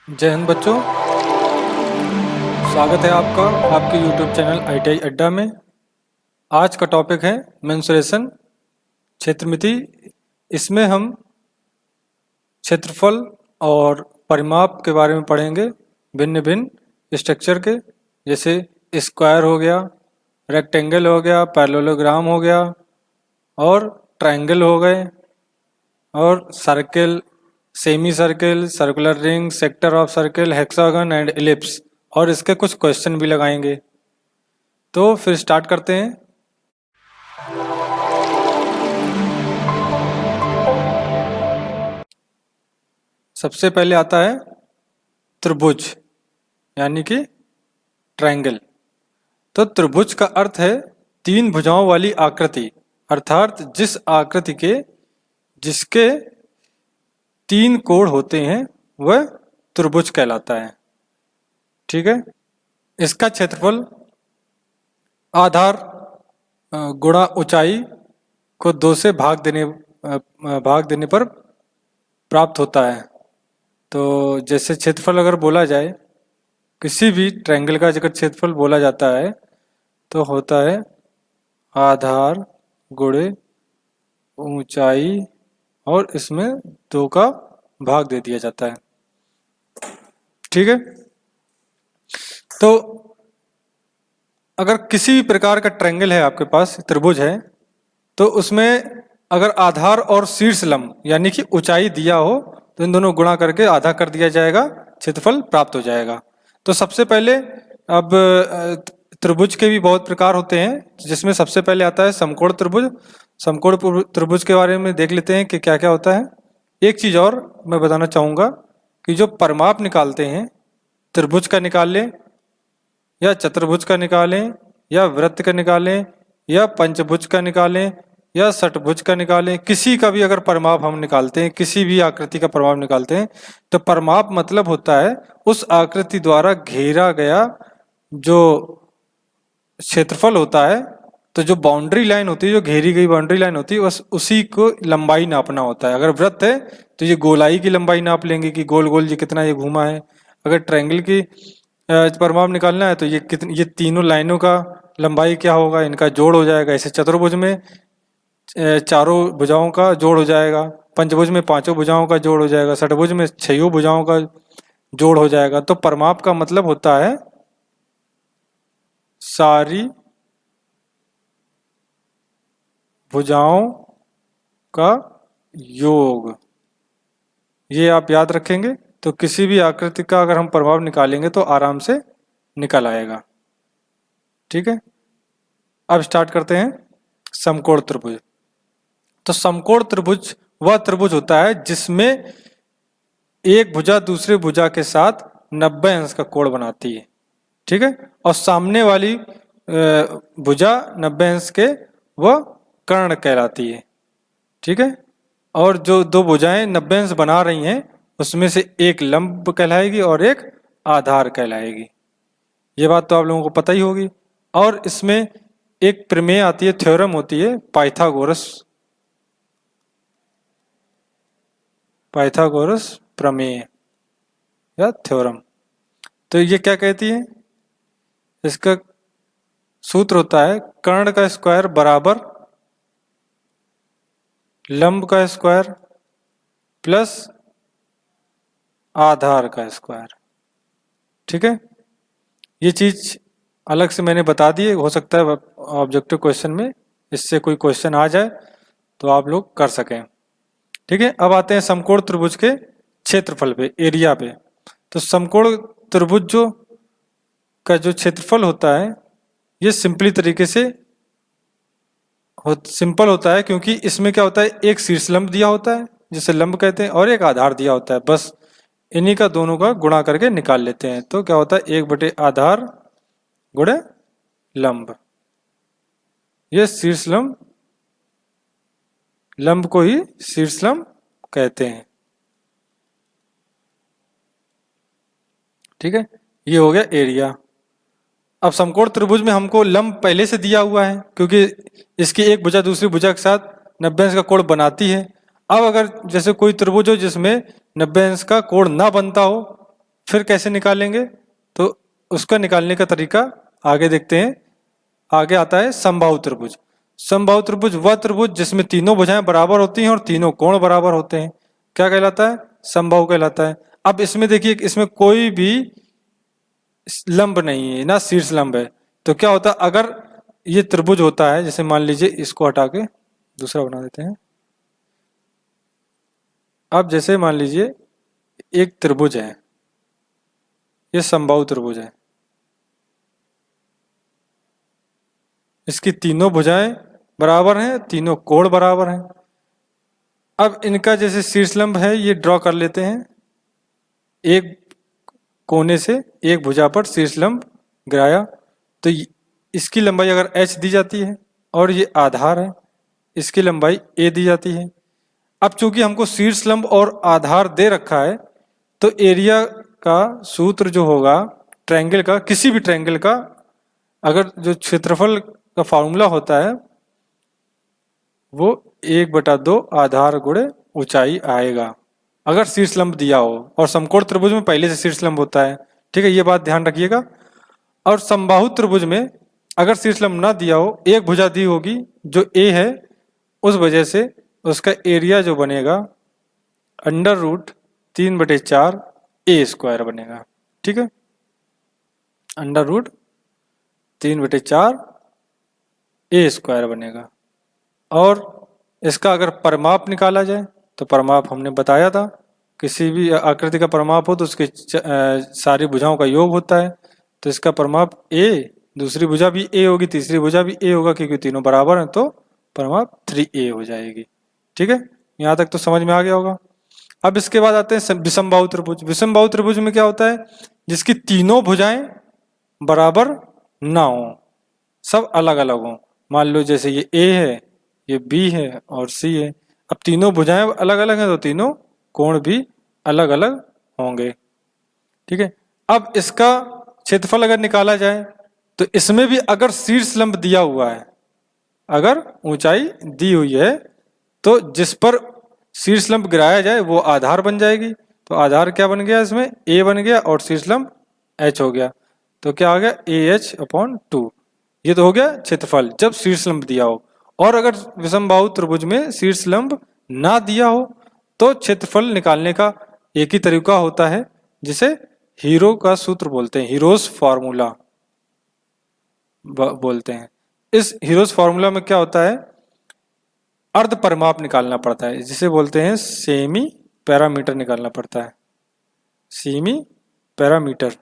जय हिंद बच्चों, स्वागत है आपका आपके YouTube चैनल ITI अड्डा में। आज का टॉपिक है मेंसुरेशन, क्षेत्रमिति। इसमें हम क्षेत्रफल और परिमाप के बारे में पढ़ेंगे, भिन्न भिन्न स्ट्रक्चर के, जैसे स्क्वायर हो गया, रेक्टेंगल हो गया, पैरेललोग्राम हो गया और ट्रायंगल हो गए, और circle, semi circle, circular ring, sector of circle, hexagon and ellipse, और इसके कुछ क्वेश्चन भी लगाएंगे। तो फिर स्टार्ट करते हैं। सबसे पहले आता है त्रिभुज, यानी कि ट्रायंगल। तो त्रिभुज का अर्थ है तीन भुजाओं वाली आकृति, अर्थात जिस आकृति के जिसके तीन कोण होते हैं वह त्रिभुज कहलाता है। ठीक है। इसका क्षेत्रफल आधार गुणा ऊंचाई को 2 से भाग देने पर प्राप्त होता है। तो जैसे क्षेत्रफल अगर बोला जाए, किसी भी ट्रायंगल का अगर क्षेत्रफल बोला जाता है तो होता है आधार गुणे ऊंचाई, और इसमें 2 का भाग दे दिया जाता है। ठीक है। तो अगर किसी भी प्रकार का ट्रायंगल है, आपके पास त्रिभुज है, तो उसमें अगर आधार और शीर्ष लंब यानी कि ऊंचाई दिया हो तो इन दोनों गुणा करके आधा कर दिया जाएगा, क्षेत्रफल प्राप्त हो जाएगा। तो सबसे पहले अब त्रिभुज के भी बहुत प्रकार होते हैं, जिसमें सबसे पहले आता है समकोण त्रिभुज। समकोण त्रिभुज के बारे में देख लेते हैं कि क्या क्या होता है। एक चीज और मैं बताना चाहूंगा कि जो परिमाप निकालते हैं, त्रिभुज का निकाल लें या चतुर्भुज का निकालें या वृत्त का निकालें या पंचभुज का निकालें या षटभुज का निकालें, किसी का भी अगर परिमाप हम निकालते हैं, किसी भी आकृति का परिमाप निकालते हैं, तो परिमाप मतलब होता है उस आकृति द्वारा घेरा गया जो क्षेत्रफल होता है। तो जो बाउंड्री लाइन होती है, जो घेरी गई बाउंड्री लाइन होती है, बस उसी को लंबाई नापना होता है। अगर वृत्त है तो ये गोलाई की लंबाई नाप लेंगे कि गोल गोल ये कितना ये घूमा है। अगर ट्रायंगल की परिमाप निकालना है तो ये तीनों लाइनों का लंबाई क्या होगा, इनका जोड़ हो जाएगा। ऐसे चतुर्भुज में चारों भुजाओं का जोड़ हो जाएगा, पंचभुज में पांचों भुजाओं का जोड़ हो जाएगा, षटभुज में 6 भुजाओं का जोड़ हो जाएगा। तो परिमाप का मतलब होता है सारी भुजाओं का योग। ये आप याद रखेंगे तो किसी भी आकृति का अगर हम परिमाप निकालेंगे तो आराम से निकल आएगा। ठीक है। अब स्टार्ट करते हैं समकोण त्रिभुज। तो समकोण त्रिभुज वह त्रिभुज होता है जिसमें एक भुजा दूसरे भुजा के साथ 90 अंश का कोण बनाती है। ठीक है। और सामने वाली भुजा 90 अंश के वह कर्ण कहलाती है। ठीक है। और जो दो भुजाएं 90 अंश बना रही हैं, उसमें से एक लंब कहलाएगी और एक आधार कहलाएगी। ये बात तो आप लोगों को पता ही होगी। और इसमें एक प्रमेय आती है, थ्योरम होती है, पाइथागोरस प्रमेय या थ्योरम। तो ये क्या कहती है, इसका सूत्र होता है कर्ण का स्क्वायर बराबर लंब का स्क्वायर प्लस आधार का स्क्वायर। ठीक है। ये चीज अलग से मैंने बता दी है, हो सकता है ऑब्जेक्टिव क्वेश्चन में इससे कोई क्वेश्चन आ जाए तो आप लोग कर सकें। ठीक है। अब आते हैं समकोण त्रिभुज के क्षेत्रफल पे, एरिया पे। तो समकोण त्रिभुज का जो क्षेत्रफल होता है, ये सिंपली तरीके से सिंपल होता है, क्योंकि इसमें क्या होता है, एक शीर्ष लंब दिया होता है जिसे लंब कहते हैं, और एक आधार दिया होता है। बस इन्हीं का दोनों का गुणा करके निकाल लेते हैं। तो क्या होता है, 1/आधार गुणे लंब। ये शीर्ष लंब को ही शीर्ष लंब कहते हैं। ठीक है। ये हो गया एरिया। अब समकोण त्रिभुज में हमको लंब पहले से दिया हुआ है, क्योंकि इसकी एक भुजा दूसरी भुजा के साथ 90 अंश का कोण बनाती है। अब अगर जैसे कोई त्रिभुज हो जिसमें 90 अंश का कोण ना बनता हो, फिर कैसे निकालेंगे, तो उसका निकालने का तरीका आगे देखते हैं। आगे आता है समबाहु त्रिभुज। समबाहु त्रिभुज वह त्रिभुज जिसमें तीनों भुजाएं बराबर होती हैं और तीनों कोण बराबर होते हैं, क्या कहलाता है, समबाहु कहलाता है। अब इसमें देखिए, इसमें कोई भी लंब नहीं है ना शीर्ष लंब है, तो क्या होता है, अगर ये त्रिभुज होता है, जैसे मान लीजिए इसको हटा के दूसरा बना देते हैं। अब जैसे मान लीजिए एक त्रिभुज है, ये समबाहु त्रिभुज है, इसकी तीनों भुजाएं बराबर हैं, तीनों कोण बराबर हैं। अब इनका जैसे शीर्षलंब है, ये ड्रॉ कर लेते हैं। एक कोने से एक भुजा पर शीर्षलंब गिराया, तो इसकी लंबाई अगर h दी जाती है और ये आधार है, इसकी लंबाई a दी जाती है। अब चूंकि हमको शीर्षलंब और आधार दे रखा है, तो एरिया का सूत्र जो होगा ट्रायंगल का, किसी भी ट्रायंगल का, अगर जो क्षेत्रफल का फॉर्मूला होता है वो 1/2 आधार गुणे ऊंचाई आएगा, अगर शीर्षलंब दिया हो। और समकोण त्रिभुज में पहले से शीर्षलंब होता है, ठीक है, ये बात ध्यान रखिएगा। और समबाहु त्रिभुज में अगर शीर्षलंब ना दिया हो, एक भुजा दी होगी जो a है, उस वजह से उसका एरिया जो बनेगा √3/4 a² बनेगा, ठीक है, √3/4 a² बनेगा। और इसका अगर परिमाप निकाला जाए, तो परिमाप हमने बताया था, किसी भी आकृति का परिमाप हो तो उसके सारी भुजाओं का योग होता है। तो इसका परिमाप a, दूसरी भुजा भी a होगी, तीसरी भुजा भी a होगा, क्योंकि तीनों बराबर हैं, तो परिमाप 3a हो जाएगी, ठीक है। यहाँ तक तो समझ में आ गया होगा। अब इसके बाद आते हैं विषमबाहु त्रिभुज। विषमबाहु त्रिभुज में क्या होता है, जिसकी तीनों भुजाएं बराबर ना हो, सब अलग अलग हो। मान लो जैसे ये a है, ये b है और c है। अब तीनों भुजाएं अलग अलग हैं, तो तीनों कोण भी अलग अलग होंगे, ठीक है। अब इसका क्षेत्रफल अगर निकाला जाए, तो इसमें भी अगर शीर्षलंब दिया हुआ है, अगर ऊंचाई दी हुई है, तो जिस पर शीर्षलंब गिराया जाए वो आधार बन जाएगी। तो आधार क्या बन गया, इसमें a बन गया और शीर्षलंब h हो गया। तो क्या आ गया, AH/2। ये तो हो गया क्षेत्रफल जब शीर्षलंब दिया हो। और अगर विषमबाहु त्रिभुज में शीर्षलंब ना दिया हो, तो क्षेत्रफल निकालने का एक ही तरीका होता है, जिसे हीरो का सूत्र बोलते हैं, हीरोज फॉर्मूला बोलते हैं। इस हीरोज फॉर्मूला में क्या होता है, अर्ध परिमाप निकालना पड़ता है, जिसे बोलते हैं सेमी पैरामीटर निकालना पड़ता है, सेमी पैरामीटर।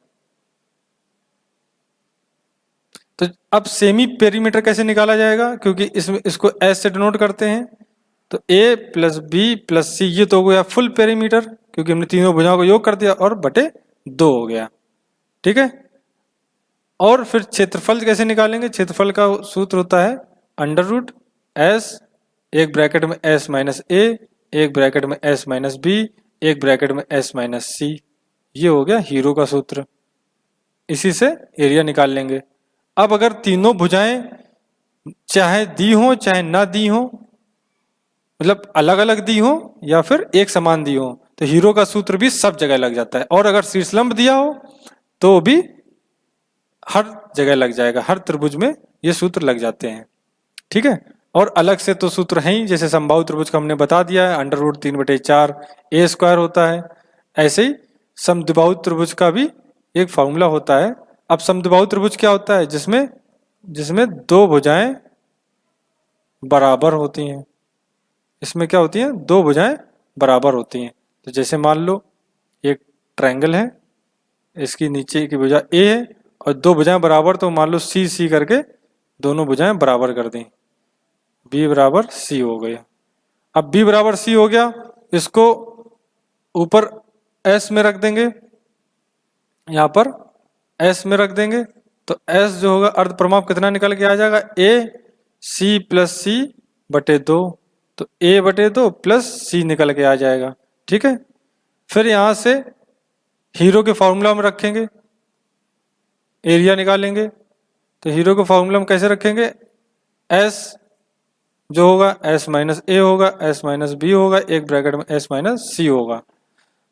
तो अब सेमी पेरीमीटर कैसे निकाला जाएगा, क्योंकि इसमें इसको एस से डिनोट करते हैं। तो a + b + c, ये तो हो गया फुल पेरीमीटर, क्योंकि हमने तीनों भुजाओं को योग कर दिया, और बटे 2 हो गया, ठीक है। और फिर क्षेत्रफल कैसे निकालेंगे, क्षेत्रफल का सूत्र होता है √S, एक ब्रैकेट में s - a, एक ब्रैकेट में s - b, एक ब्रैकेट में s - c। ये हो गया हीरो का सूत्र, इसी से एरिया निकाल लेंगे। अब अगर तीनों भुजाएं चाहे दी हो चाहे ना दी हो, मतलब अलग अलग दी हो या फिर एक समान दी हो, तो हीरो का सूत्र भी सब जगह लग जाता है। और अगर शीर्षलंब दिया हो तो भी हर जगह लग जाएगा, हर त्रिभुज में ये सूत्र लग जाते हैं, ठीक है। और अलग से तो सूत्र है ही, जैसे समबाहु त्रिभुज का हमने बता दिया है, √3/4 a² होता है। ऐसे ही समद्विबाहु त्रिभुज का भी एक फॉर्मूला होता है। अब समद्विबाहु त्रिभुज क्या होता है, जिसमें दो भुजाएं बराबर होती हैं। इसमें क्या होती हैं, दो भुजाएं बराबर होती हैं। तो जैसे मान लो एक ट्रायंगल है, इसकी नीचे की भुजा a है और दो भुजाएं बराबर, तो मान लो C करके दोनों भुजाएं बराबर कर दी, B = C हो गया। अब B = C हो गया, इसको ऊपर S में रख देंगे, यहाँ पर S में रख देंगे, तो S जो होगा अर्ध परिमाप कितना निकल के आ जाएगा, AC + C/2। तो a/2 + c निकल के आ जाएगा, ठीक है। फिर यहां से हीरो के फॉर्मूला में रखेंगे, एरिया निकालेंगे। तो हीरो के फॉर्मूला में कैसे रखेंगे, s जो होगा s - a होगा, s - b होगा, एक ब्रैकेट में s - c होगा।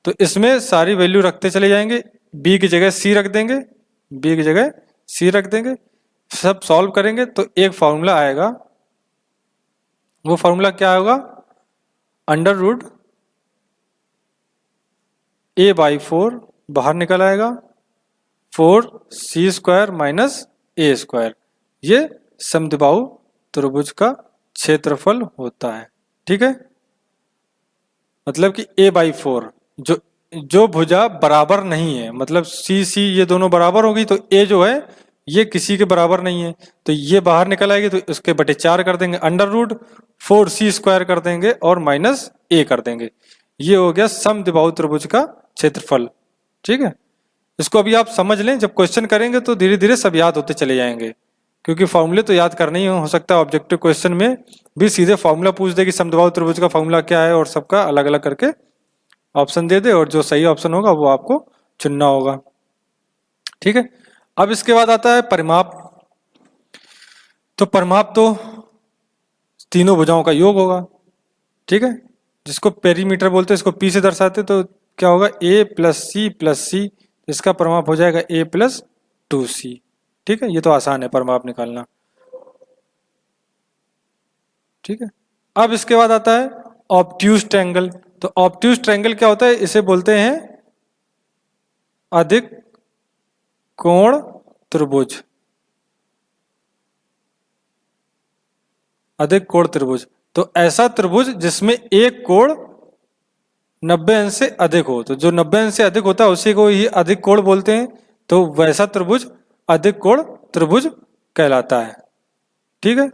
तो इसमें सारी वैल्यू रखते चले जाएंगे, बी की जगह सी रख देंगे, बी की जगह सी रख देंगे, सब सॉल्व करेंगे तो एक फॉर्मूला आएगा। वो फॉर्मूला क्या होगा? अंडर रूट ए बाई 4 बाहर निकल आएगा, 4c² माइनस a²। ये समद्विबाहु त्रिभुज का क्षेत्रफल होता है। ठीक है, मतलब कि a/4 जो भुजा बराबर नहीं है, मतलब सी ये दोनों बराबर होगी तो a जो है ये किसी के बराबर नहीं है, तो ये बाहर निकल आएगी, तो उसके बटे 4 कर देंगे, अंडर रूट 4c² कर देंगे और माइनस a कर देंगे। ये हो गया समद्विबाहु त्रिभुज का क्षेत्रफल। ठीक है, इसको अभी आप समझ लें, जब क्वेश्चन करेंगे तो धीरे धीरे सब याद होते चले जाएंगे, क्योंकि फॉर्मूले तो याद करने ही हो सकता है ऑब्जेक्टिव क्वेश्चन में भी सीधे फॉर्मूला पूछ दे कि समद्विबाहु त्रिभुज का फॉर्मूला क्या है, और सबका अलग अलग करके ऑप्शन दे दे, और जो सही ऑप्शन होगा वो आपको चुनना होगा। ठीक है, अब इसके बाद आता है परिमाप। तो परिमाप तो तीनों भुजाओं का योग होगा। ठीक है, जिसको पेरीमीटर बोलते हैं, इसको पी से दर्शाते, तो क्या होगा? a प्लस सी प्लस सी, इसका परिमाप हो जाएगा a प्लस 2c। ठीक है, ये तो आसान है परिमाप निकालना। ठीक है, अब इसके बाद आता है ऑब्ट्यूज ट्रायंगल। तो ऑब्ट्यूज ट्रायंगल क्या होता है? इसे बोलते हैं अधिक कोण त्रिभुज। अधिक कोण त्रिभुज, तो ऐसा त्रिभुज जिसमें एक कोण 90 अंश से अधिक हो, तो जो 90 अंश से अधिक होता है उसी को ही अधिक कोण बोलते हैं, तो वैसा त्रिभुज अधिक कोण त्रिभुज कहलाता है। ठीक है,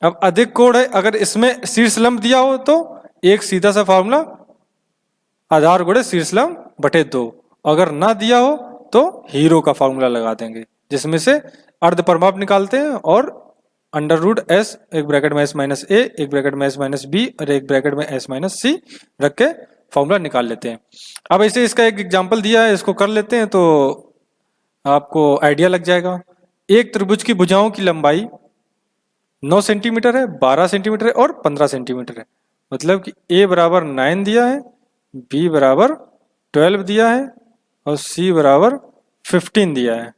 अब अधिक कोण है, अगर इसमें शीर्ष लंब दिया हो तो एक सीधा सा फॉर्मूला आधार गुणे शीर्ष लंब बटे 2, अगर ना दिया हो तो हीरो का फॉर्मूला लगा देंगे, जिसमें से अर्ध परिमाप निकालते हैं और अंडर रूट एस, एक ब्रैकेट में एस माइनस ए, एक ब्रैकेट में एस माइनस बी और एक ब्रैकेट में एस माइनस सी रख के फॉर्मूला निकाल लेते हैं। अब ऐसे इसका एक एग्जांपल दिया है, इसको कर लेते हैं तो आपको आइडिया लग जाएगा। एक त्रिभुज की भुजाओं की लंबाई 9 सेंटीमीटर है, 12 सेंटीमीटर है और 15 सेंटीमीटर है। मतलब कि a बराबर 9 दिया है, b बराबर 12 दिया है और c बराबर 15 दिया है।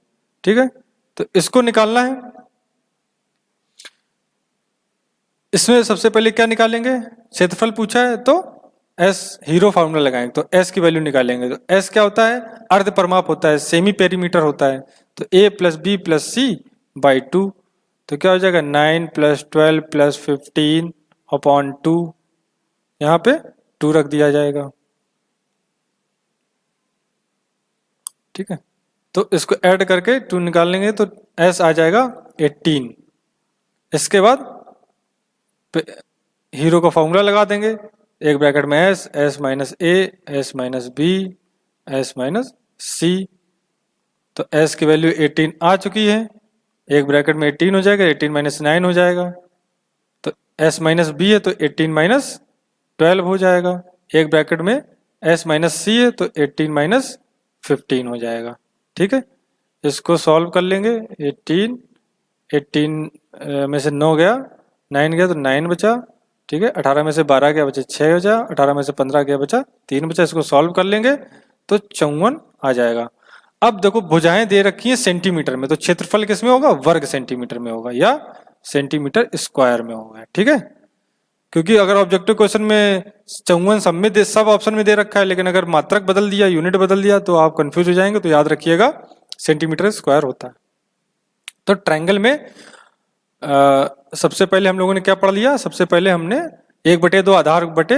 ठीक है, तो इसको निकालना है। इसमें सबसे पहले क्या निकालेंगे? क्षेत्रफल पूछा है तो S हीरो फार्मूला लगाएंगे, तो S की वैल्यू निकालेंगे। तो S क्या होता है? अर्ध परिमाप होता है, सेमी पेरीमीटर होता है। तो a plus B plus C by 2, तो क्या हो जाएगा? 9 प्लस 12 प्लस 15 अपॉन 2, यहाँ पे 2 रख दिया जाएगा। ठीक है, तो इसको ऐड करके 2 निकालेंगे तो S आ जाएगा 18। इसके बाद हीरो का फॉर्मूला लगा देंगे, एक ब्रैकेट में S, S minus A, S minus B, S minus C. तो एस की वैल्यू 18 आ चुकी है, एक ब्रैकेट में 18 हो जाएगा, 18 माइनस 9 हो जाएगा। तो एस माइनस बी है तो 18 माइनस 12 हो जाएगा, एक ब्रैकेट में एस माइनस सी है तो 18 माइनस 15 हो जाएगा। ठीक है, इसको सॉल्व कर लेंगे। 18 में से 9 गया, 9 गया तो 9 बचा। ठीक है, 18 में से 12 गया बचा 6 बचा, 18 में से 15 गया बचा 3 बचा। इसको सॉल्व कर लेंगे तो 54 आ जाएगा। अब देखो भुजाएं दे रखी हैं सेंटीमीटर में, तो क्षेत्रफल किस में होगा? वर्ग सेंटीमीटर में होगा या सेंटीमीटर स्क्वायर में होगा। ठीक है, क्योंकि अगर ऑब्जेक्टिव क्वेश्चन में 54 सब में सब ऑप्शन में दे रखा है, लेकिन अगर मात्रक बदल दिया, यूनिट बदल दिया तो आप कंफ्यूज हो जाएंगे, तो याद रखिएगा सेंटीमीटर स्क्वायर होता है। तो ट्रायंगल में सबसे पहले हम लोगों ने क्या पढ़ लिया? सबसे पहले हमने 1/2 आधार बटे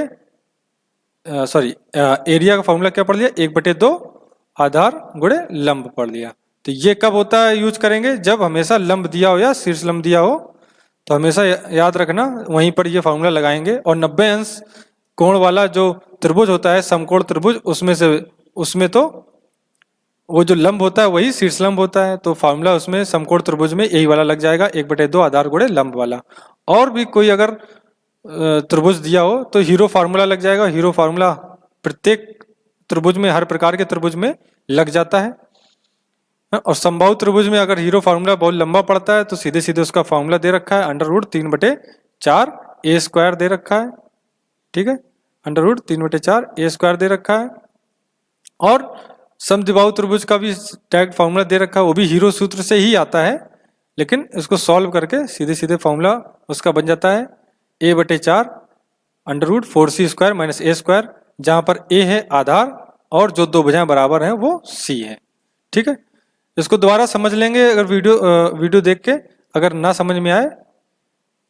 एरिया का फॉर्मूला क्या पढ़ लिया? 1/2 आधार गुणे लंब पढ़ लिया। तो ये कब होता है यूज करेंगे? जब हमेशा लंब दिया हो या शीर्ष लंब दिया हो, तो हमेशा याद रखना वहीं पर ये फॉर्मूला लगाएंगे। और 90 अंश कोण वाला जो त्रिभुज होता है, समकोण त्रिभुज, उसमें तो वो जो लंब होता है वही शीर्ष लंब होता है, तो फॉर्मूला उसमें समकोण त्रिभुज में यही वाला लग जाएगा, 1/2 आधार गुणे लंब वाला। और भी कोई अगर त्रिभुज दिया हो तो हीरो फार्मूला लग जाएगा। हीरो फार्मूला प्रत्येक त्रिभुज में, हर प्रकार के त्रिभुज में लग जाता है। और समबाहु त्रिभुज में अगर हीरो फार्मूला बहुत लंबा पड़ता है तो सीधे सीधे उसका फार्मूला दे रखा है, अंडर रूट 3/4 a² दे रखा है। ठीक है, अंडर रूट 3/4 a² दे रखा है। और समद्विबाहु त्रिभुज का भी डायरेक्ट फॉर्मूला दे रखा है, वो भी हीरो सूत्र से ही आता है, लेकिन इसको सॉल्व करके सीधे सीधे फॉर्मूला उसका बन जाता है a/4 √4c² - a², जहां पर a है आधार और जो दो भुजाएं बराबर हैं वो c है। ठीक है, इसको दोबारा समझ लेंगे अगर वीडियो देख के, अगर ना समझ में आए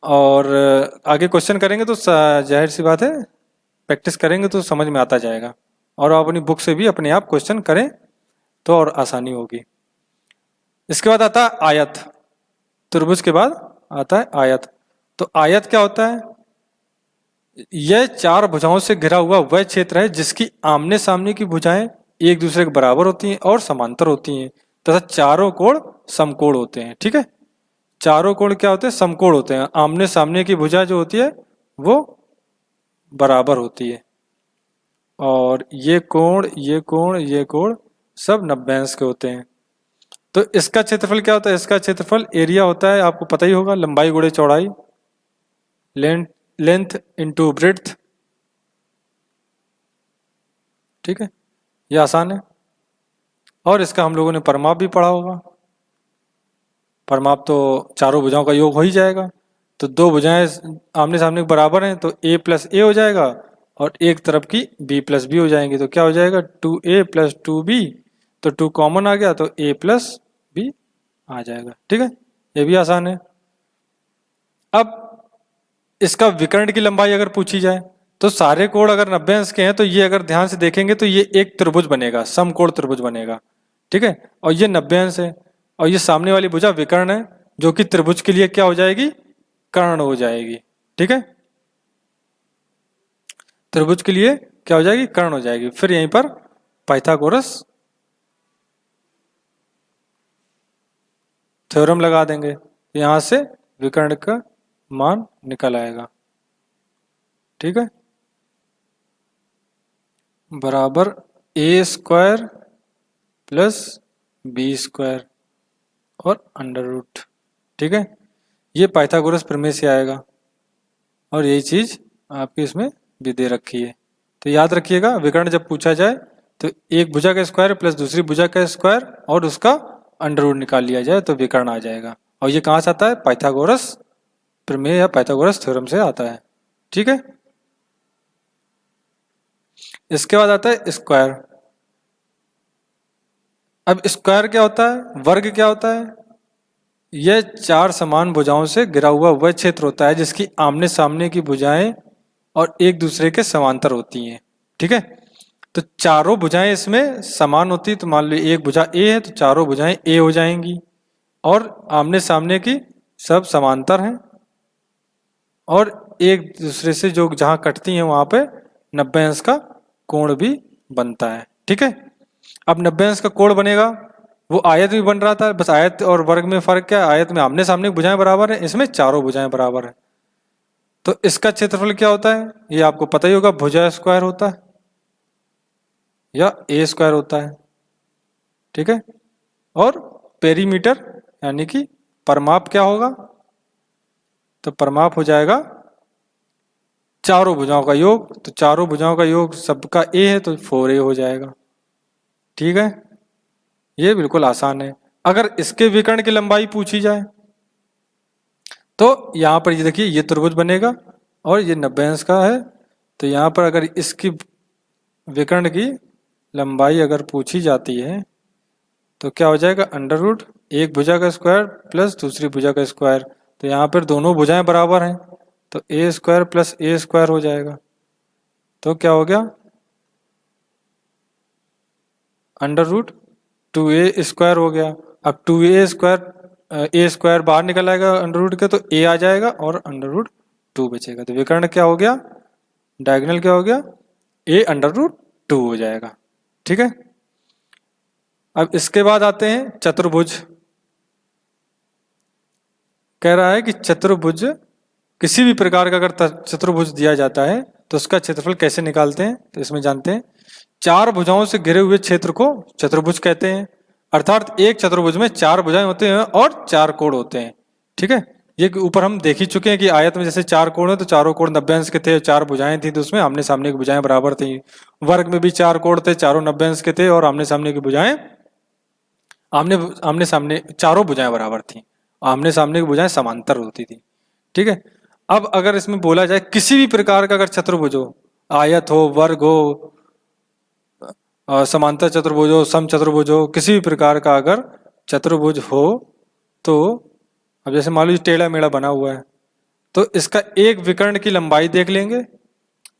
और आगे क्वेश्चन करेंगे तो जाहिर सी बात है प्रैक्टिस करेंगे तो समझ में आता जाएगा, और आप अपनी बुक से भी अपने आप क्वेश्चन करें तो और आसानी होगी। इसके बाद आता है आयत, त्रिभुज के बाद आता है आयत। तो आयत क्या होता है? यह चार भुजाओं से घिरा हुआ वह क्षेत्र है जिसकी आमने सामने की भुजाएं एक दूसरे के बराबर होती हैं और समांतर होती हैं तथा चारों कोण समकोण होते हैं। ठीक है, चारों कोण क्या होते हैं? समकोण होते हैं। आमने सामने की भुजा जो होती है वो बराबर होती है, और ये कोण ये कोण ये कोण सब 90 अंश के होते हैं। तो इसका क्षेत्रफल क्या होता है? इसका क्षेत्रफल एरिया होता है, आपको पता ही होगा, लंबाई गुणे चौड़ाई, लेंथ इंटू ब्रेड्थ। ठीक है, ये आसान है। और इसका हम लोगों ने परिमाप भी पढ़ा होगा। परिमाप तो चारों भुजाओं का योग हो ही जाएगा। तो दो भुजाएं आमने सामने बराबर हैं तो a + a हो जाएगा, और एक तरफ की b + b हो जाएंगी। तो क्या हो जाएगा? 2a + 2b, तो 2 कॉमन आ गया तो a + b आ जाएगा। ठीक है, ये भी आसान है। अब इसका विकर्ण की लंबाई अगर पूछी जाए तो सारे कोण अगर 90 अंश के हैं तो ये अगर ध्यान से देखेंगे तो ये एक त्रिभुज बनेगा, समकोण त्रिभुज बनेगा। ठीक है, और ये 90 अंश है, और ये सामने वाली भुजा विकर्ण है जो कि त्रिभुज के लिए क्या हो जाएगी? कर्ण हो जाएगी। ठीक है, त्रिभुज के लिए क्या हो जाएगी? कर्ण हो जाएगी। फिर यहीं पर पाइथागोरस थ्योरम लगा देंगे, यहां से विकर्ण का मान निकल आएगा। ठीक है, बराबर a² + b² और √। ठीक है, ये पाइथागोरस प्रमेय से आएगा, और यही चीज आपकी इसमें भी दे रखी है। तो याद रखिएगा, विकर्ण जब पूछा जाए तो एक भुजा का स्क्वायर प्लस दूसरी भुजा का स्क्वायर और उसका √ निकाल लिया जाए तो विकर्ण आ जाएगा। और ये कहाँ से आता है? पाइथागोरस प्रमेय या पाइथागोरस थ्योरम से आता है। ठीक है, इसके बाद आता है स्क्वायर। अब स्क्वायर क्या होता है? वर्ग क्या होता है? यह चार समान भुजाओं से घिरा हुआ वह क्षेत्र होता है जिसकी आमने सामने की भुजाएं और एक दूसरे के समांतर होती हैं। ठीक है, तो चारों भुजाएं इसमें समान होती, तो मान लो एक भुजा ए है तो चारों भुजाएं ए हो जाएंगी, और आमने सामने की सब समांतर हैं, और एक दूसरे से जो जहां कटती हैं वहां पे 90 अंश का कोण भी बनता है। ठीक है, अब 90 अंश का कोण बनेगा, वो आयत भी बन रहा था, बस आयत और वर्ग में फर्क क्या है? आयत में आमने सामने भुजाएं बराबर है, इसमें चारों भुजाएं बराबर है। तो इसका क्षेत्रफल क्या होता है? ये आपको पता ही होगा, भुजा स्क्वायर होता है या a² होता है। ठीक है, और पेरीमीटर यानी कि परिमाप क्या होगा? तो परिमाप हो जाएगा चारों भुजाओं का योग। तो चारों भुजाओं का योग सबका a है तो 4a हो जाएगा। ठीक है, ये बिल्कुल आसान है। अगर इसके विकर्ण की लंबाई पूछी जाए तो यहां पर ये देखिए, ये त्रिभुज बनेगा और ये 90 अंश का है, तो यहां पर अगर इसकी विकर्ण की लंबाई अगर पूछी जाती है तो क्या हो जाएगा? √ एक भुजा का स्क्वायर प्लस दूसरी भुजा का स्क्वायर। तो यहाँ पर दोनों भुजाएं बराबर हैं तो a² + a² हो जाएगा। तो क्या हो गया? √ 2a² हो गया। अब 2a² बाहर निकल आएगा √ के, तो a आ जाएगा और √2 बचेगा। तो विकर्ण क्या हो गया? डायगोनल क्या हो गया? a√2 हो जाएगा। ठीक है, अब इसके बाद आते हैं चतुर्भुज। कह रहा है कि चतुर्भुज, किसी भी प्रकार का अगर चतुर्भुज दिया जाता है तो उसका क्षेत्रफल कैसे निकालते हैं? तो इसमें जानते हैं, चार भुजाओं से घिरे हुए क्षेत्र को चतुर्भुज कहते हैं। अर्थात एक चतुर्भुज में चार भुजाएं होते हैं और चार कोण होते हैं। ठीक है, ये ऊपर हम देख ही चुके हैं कि आयत में जैसे चार कोण है तो चारों कोण 90 अंश के थे, चार भुजाएं थी तो उसमें आमने सामने की भुजाएं बराबर थी। वर्ग में भी चार कोण थे, चारों 90 अंश के थे और आमने सामने की भुजाएं आमने आमने सामने चारों भुजाएं बराबर थी, आमने सामने की भुजाएं समांतर होती थी। ठीक है। अब अगर इसमें बोला जाए किसी भी प्रकार का अगर चतुर्भुज हो, आयत हो, वर्ग हो, समांतर चतुर्भुज हो, सम चतुर्भुज हो, किसी भी प्रकार का अगर चतुर्भुज हो तो अब जैसे मान लीजिए टेढ़ा मेढ़ा बना हुआ है तो इसका एक विकर्ण की लंबाई देख लेंगे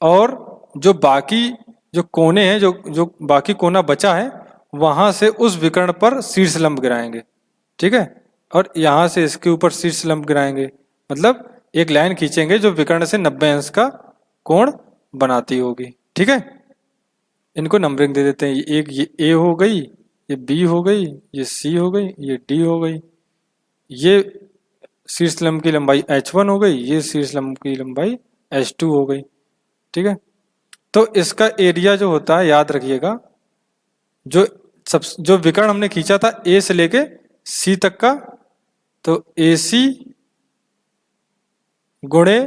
और जो बाकी जो कोने हैं, जो जो बाकी कोना बचा है वहां से उस विकर्ण पर शीर्ष लंब गिराएंगे। ठीक है। और यहां से इसके ऊपर शीर्ष लंब गिराएंगे, मतलब एक लाइन खींचेंगे जो विकर्ण से 90 अंश का कोण बनाती होगी। ठीक है। इनको नंबरिंग दे देते हैं, ये ए हो गई, ये बी हो गई, ये सी हो गई, ये डी हो गई, ये शीर्ष लंब की लंबाई h1 हो गई, ये शीर्ष लंब की लंबाई h2 हो गई। ठीक है। तो इसका एरिया जो होता है याद रखिएगा, जो विकर्ण हमने खींचा था ए से लेके सी तक का, तो ए सी गुणे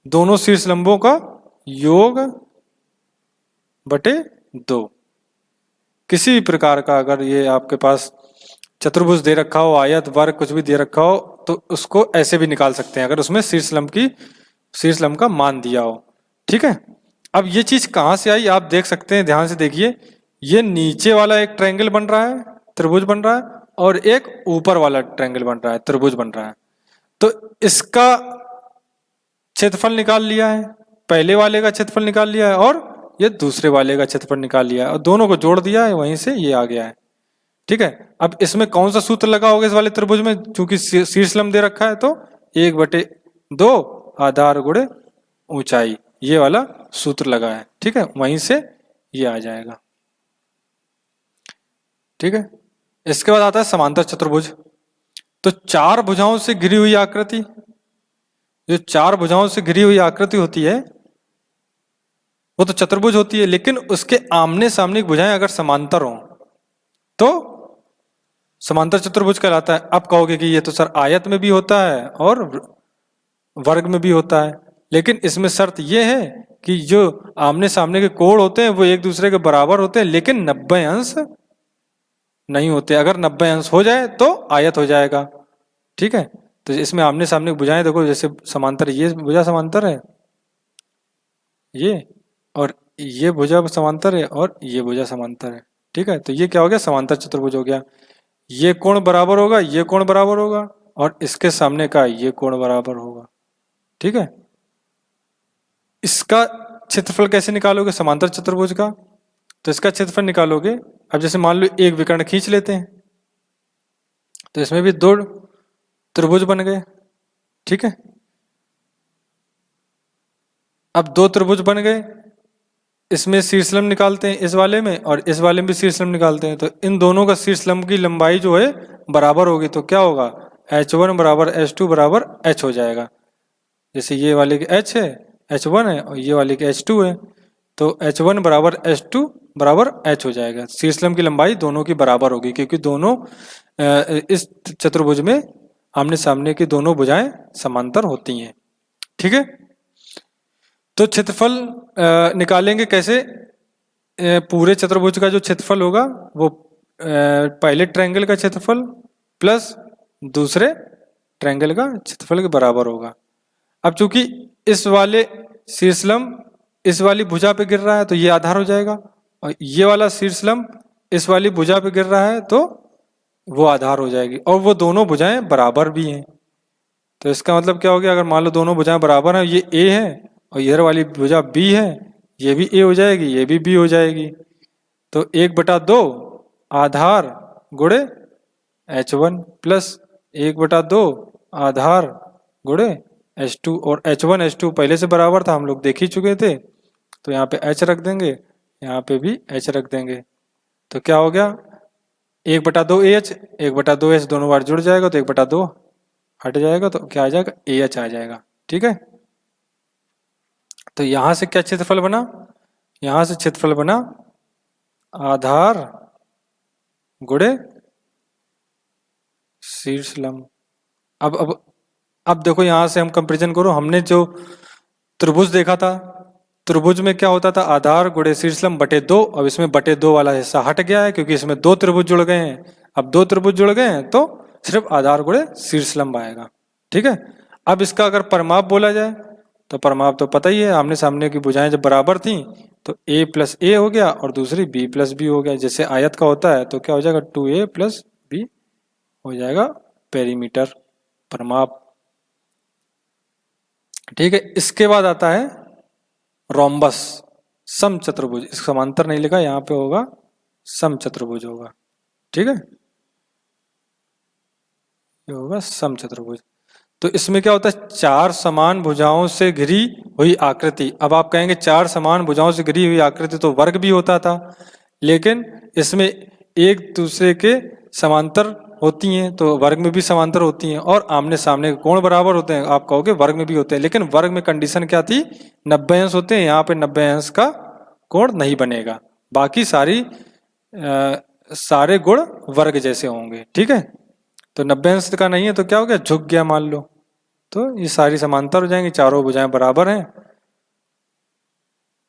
दोनों शीर्ष लंबों का योग बटे 2। किसी भी प्रकार का अगर ये आपके पास चतुर्भुज दे रखा हो, आयत, वर्ग कुछ भी दे रखा हो तो उसको ऐसे भी निकाल सकते हैं अगर उसमें शीर्ष लंब का मान दिया हो। ठीक है। अब ये चीज कहां से आई आप देख सकते हैं, ध्यान से देखिए। ये नीचे वाला एक ट्रायंगल बन रहा है, त्रिभुज बन रहा है, और एक ऊपर वाला ट्रायंगल बन रहा है, त्रिभुज बन रहा है। तो इसका क्षेत्रफल निकाल लिया है, पहले वाले का क्षेत्रफल निकाल लिया है और ये दूसरे वाले का क्षेत्रफल निकाल लिया है और दोनों को जोड़ दिया है, वहीं से ये आ गया है। ठीक है। अब इसमें कौन सा सूत्र लगा होगा इस वाले त्रिभुज में, चूंकि शीर्ष लंब दे रखा है तो 1/2 आधार गुणे ऊंचाई, ये वाला सूत्र लगा है। ठीक है। वहीं से ये आ जाएगा। ठीक है। इसके बाद आता है समांतर चतुर्भुज। तो चार भुजाओं से घिरी हुई आकृति, जो चार भुजाओं से घिरी हुई आकृति होती है वो तो चतुर्भुज होती है, लेकिन उसके आमने सामने की भुजाएं अगर समांतर हो तो समांतर चतुर्भुज कहलाता है। अब कहोगे कि ये तो सर आयत में भी होता है और वर्ग में भी होता है, लेकिन इसमें शर्त ये है कि जो आमने सामने के कोण होते हैं वो एक दूसरे के बराबर होते हैं, लेकिन 90 अंश नहीं होते। अगर 90 अंश हो जाए तो आयत हो जाएगा। ठीक है। तो इसमें आमने सामने की भुजाएं देखो, जैसे समांतर, ये भुजा समांतर है ये, और ये भुजा समांतर है और ये भुजा समांतर है। ठीक है। तो ये क्या हो गया, समांतर चतुर्भुज हो गया। ये कोण बराबर होगा, ये कोण बराबर होगा और इसके सामने का ये कोण बराबर होगा। ठीक है। इसका क्षेत्रफल कैसे निकालोगे समांतर चतुर्भुज का, तो इसका क्षेत्रफल निकालोगे। अब जैसे मान लो एक विकर्ण खींच लेते हैं तो इसमें भी दो त्रिभुज बन गए। ठीक है। अब दो त्रिभुज बन गए, इसमें शीर्षलंब निकालते हैं इस वाले में और इस वाले में भी शीर्षलंब निकालते हैं, तो इन दोनों का शीर्षलंब की लंबाई जो है बराबर होगी। तो क्या होगा, h1 बराबर h2 बराबर h हो जाएगा। जैसे ये वाले की h है, h1 है, और ये वाले की h2 है, तो h1 बराबर h2 बराबर h हो जाएगा। शीर्षलंब की लंबाई दोनों की बराबर होगी, क्योंकि दोनों इस चतुर्भुज में आमने सामने की दोनों भुजाएं समांतर होती हैं। ठीक है। तो क्षेत्रफल निकालेंगे कैसे, पूरे चतुर्भुज का जो क्षेत्रफल होगा वो पहले ट्रायंगल का क्षेत्रफल प्लस दूसरे ट्रायंगल का क्षेत्रफल के बराबर होगा। अब चूंकि इस वाले शीर्षलंब इस वाली भुजा पे गिर रहा है तो ये आधार हो जाएगा, और ये वाला शीर्षलंब इस वाली भुजा पे गिर रहा है तो वो आधार हो जाएगी, और वो दोनों भुजाएं बराबर भी हैं। तो इसका मतलब क्या हो गया, अगर मान लो दोनों भुजाएं बराबर हैं, ये ए है और इधर वाली भुजा बी है, ये भी ए हो जाएगी, ये भी बी हो जाएगी। तो 1/2 आधार गुणे h1 प्लस 1/2 आधार गुणे h2, और h1 h2 पहले से बराबर था, हम लोग देख ही चुके थे, तो यहाँ पे h रख देंगे, यहाँ पे भी h रख देंगे। तो क्या हो गया, 1/2 ah, 1/2 h दोनों बार जुड़ जाएगा तो 1/2 हट जाएगा, तो क्या आ जाएगा, ah आ जाएगा। ठीक है। तो यहां से क्या क्षेत्रफल बना, यहां से क्षेत्रफल बना आधार गुणे शीर्षलंब। अब अब देखो यहाँ से हम कंपेरिजन करो, हमने जो त्रिभुज देखा था, त्रिभुज में क्या होता था, आधार गुणे शीर्षलंब बटे 2। अब इसमें बटे 2 वाला हिस्सा हट गया है क्योंकि इसमें 2 त्रिभुज जुड़ गए हैं। अब 2 त्रिभुज जुड़ गए हैं तो सिर्फ आधार गुणे शीर्षलंब आएगा। ठीक है। अब इसका अगर परिमाप बोला जाए तो परिमाप तो पता ही है, आमने सामने की भुजाएं जब बराबर थी तो a प्लस ए हो गया और दूसरी b प्लस बी हो गया। जैसे आयत का होता है तो क्या हो जाएगा, 2a प्लस बी हो जाएगा पेरीमीटर, परिमाप। ठीक है। इसके बाद आता है रोम्बस, सम चतुर्भुज। इस समांतर नहीं लिखा, यहाँ पे होगा सम चतुर्भुज होगा। ठीक है, ये होगा सम चतुर्भुज। तो इसमें क्या होता है, 4 समान भुजाओं से घिरी हुई आकृति। अब आप कहेंगे 4 समान भुजाओं से घिरी हुई आकृति तो वर्ग भी होता था, लेकिन इसमें एक दूसरे के समांतर होती हैं तो वर्ग में भी समांतर होती हैं, और आमने सामने के कोण बराबर होते हैं। आप कहोगे वर्ग में भी होते हैं, लेकिन वर्ग में कंडीशन क्या थी, 90 अंश होते हैं। यहाँ पे 90 अंश का कोण नहीं बनेगा, बाकी सारे गुण वर्ग जैसे होंगे। ठीक है, तो 90 अंश का नहीं है तो क्या हो गया, झुक गया मान लो, तो ये सारी समांतर हो जाएंगी, चारों भुजाएं बराबर हैं।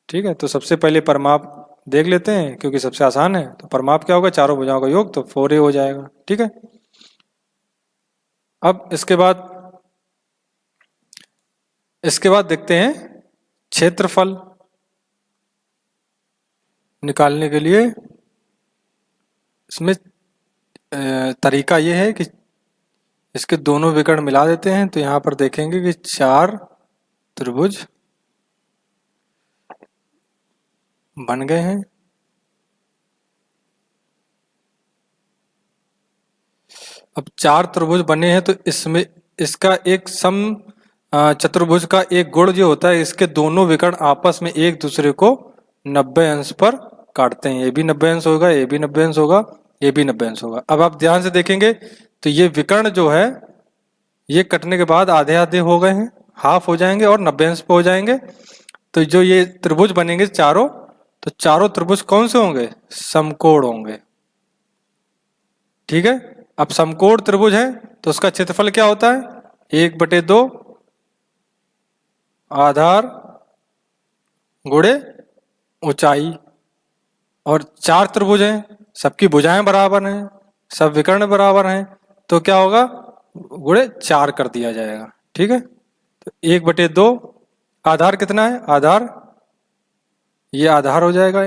ठीक है, तो सबसे पहले परिमाप देख लेते हैं क्योंकि सबसे आसान है। तो परिमाप क्या होगा, चारों भुजाओं का योग, तो 4a हो जाएगा। ठीक है, अब इसके बाद देखते हैं क्षेत्रफल निकालने के लिए। इसमें तरीका ये है कि इसके दोनों विकर्ण मिला देते हैं, तो यहां पर देखेंगे कि 4 त्रिभुज बन गए हैं। अब 4 त्रिभुज बने हैं तो इसमें इसका एक सम चतुर्भुज का एक गुण जो होता है, इसके दोनों विकर्ण आपस में एक दूसरे को 90 अंश पर काटते हैं। ये भी 90 अंश होगा, ये भी 90 अंश होगा, ये भी 90 अंश होगा। अब आप ध्यान से देखेंगे तो ये विकर्ण जो है ये कटने के बाद आधे आधे हो गए हैं, हाफ हो जाएंगे और 90 अंश पे हो जाएंगे। तो जो ये त्रिभुज बनेंगे चारों, तो चारों त्रिभुज कौन से होंगे, समकोण होंगे। ठीक है, अब समकोण त्रिभुज है तो उसका क्षेत्रफल क्या होता है, 1/2 आधार गुणे ऊंचाई। और 4 त्रिभुज हैं, सबकी भुजाएं बराबर हैं, सब विकर्ण बराबर हैं, तो क्या होगा, गुणे 4 कर दिया जाएगा। ठीक है, तो 1/2 आधार कितना है, आधार ये आधार हो जाएगा,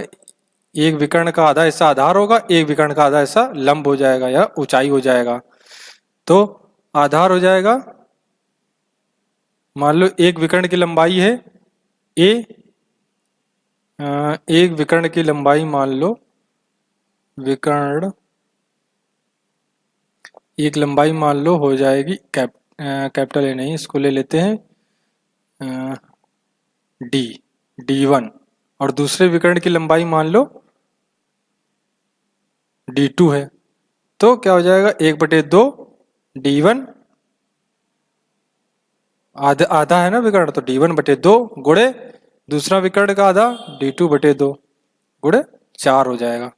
एक विकर्ण का आधा हिस्सा आधार होगा, एक विकर्ण का आधा हिस्सा लंब हो जाएगा या ऊंचाई हो जाएगा। तो आधार हो जाएगा, मान लो एक विकर्ण की लंबाई है a, एक विकर्ण की लंबाई मान लो, विकर्ण एक लंबाई मान लो हो जाएगी कैपिटल ए नहीं, इसको ले लेते हैं d1, और दूसरे विकर्ण की लंबाई मान लो d2 है। तो क्या हो जाएगा, 1/2 d1, आधा है ना विकर्ण, तो d1/2 गुणे दूसरा विकर्ण का आधा d2/2 गुणे 4 हो जाएगा।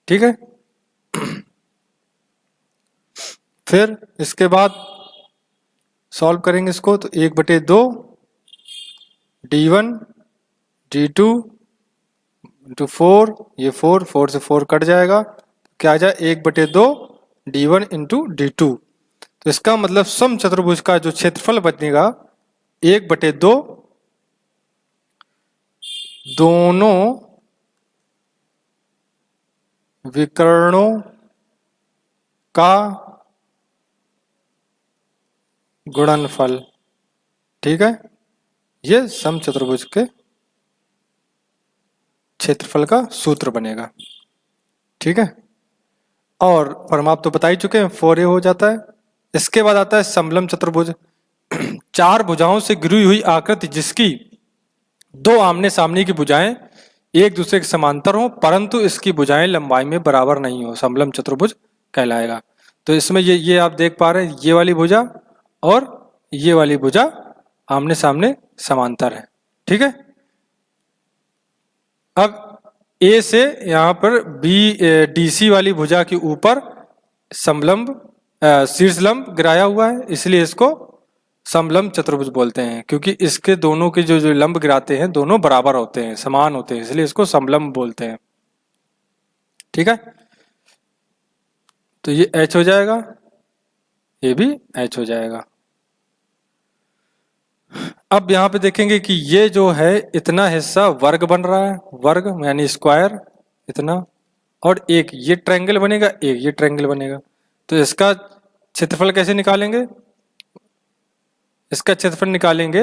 ठीक है, फिर इसके बाद सॉल्व करेंगे इसको, तो 1/2 d1 d2 इंटू 4, ये 4 से 4 कट जाएगा, क्या आ जाए 1/2 d1 इंटू d2। तो इसका मतलब सम चतुर्भुज का जो क्षेत्रफल बचेगा 1/2 दोनों विकर्णों का गुणनफल। ठीक है, ये सम चतुर्भुज के क्षेत्रफल का सूत्र बनेगा। ठीक है, और परिमाप तो बता ही चुके हैं, 4a हो जाता है। इसके बाद आता है समलंब चतुर्भुज, 4 भुजाओं से घिरी हुई आकृति जिसकी 2 आमने सामने की भुजाएं एक दूसरे के समांतर हो परंतु इसकी भुजाएं लंबाई में बराबर नहीं हो, समलंब चतुर्भुज कहलाएगा। तो इसमें ये आप देख पा रहे हैं, ये वाली भुजा और ये वाली भुजा आमने सामने समांतर है। ठीक है, अब ए से यहाँ पर DC वाली भुजा के ऊपर समलंब शीर्षलंब गिराया हुआ है, इसलिए इसको समलंब चतुर्भुज बोलते हैं, क्योंकि इसके दोनों के जो जो लंब गिराते हैं दोनों बराबर होते हैं, समान होते हैं, इसलिए इसको समलंब बोलते हैं। ठीक है, तो ये h हो जाएगा, ये भी h हो जाएगा। अब यहाँ पे देखेंगे कि ये जो है इतना हिस्सा वर्ग बन रहा है, वर्ग यानी स्क्वायर इतना, और एक ये ट्रायंगल बनेगा, एक ये ट्रायंगल बनेगा। तो इसका क्षेत्रफल कैसे निकालेंगे? इसका क्षेत्रफल निकालेंगे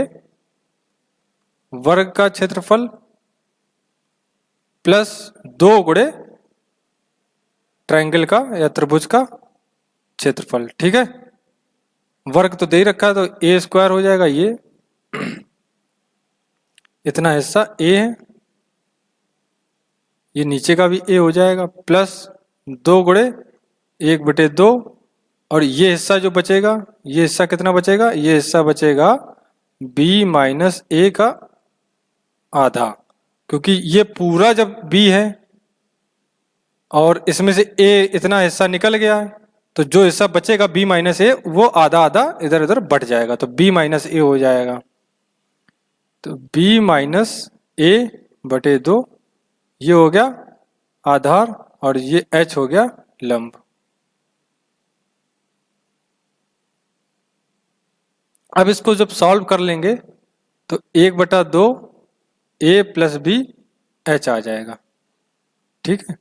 वर्ग का क्षेत्रफल प्लस 2 गुणे ट्रायंगल का या त्रिभुज का क्षेत्रफल। ठीक है, वर्ग तो दे ही रखा है तो ए स्क्वायर हो जाएगा, ये इतना हिस्सा ए है, ये नीचे का भी ए हो जाएगा, प्लस 2 गुणे 1/2, और ये हिस्सा जो बचेगा, ये हिस्सा कितना बचेगा? ये हिस्सा बचेगा b माइनस ए का आधा, क्योंकि ये पूरा जब b है और इसमें से a इतना हिस्सा निकल गया है, तो जो हिस्सा बचेगा b माइनस ए वो आधा आधा इधर उधर बढ़ जाएगा, तो b माइनस ए हो जाएगा। तो b माइनस ए बटे 2 ये हो गया आधार, और ये h हो गया लंब। अब इसको जब सॉल्व कर लेंगे तो 1/2 a प्लस बी h आ जाएगा। ठीक है,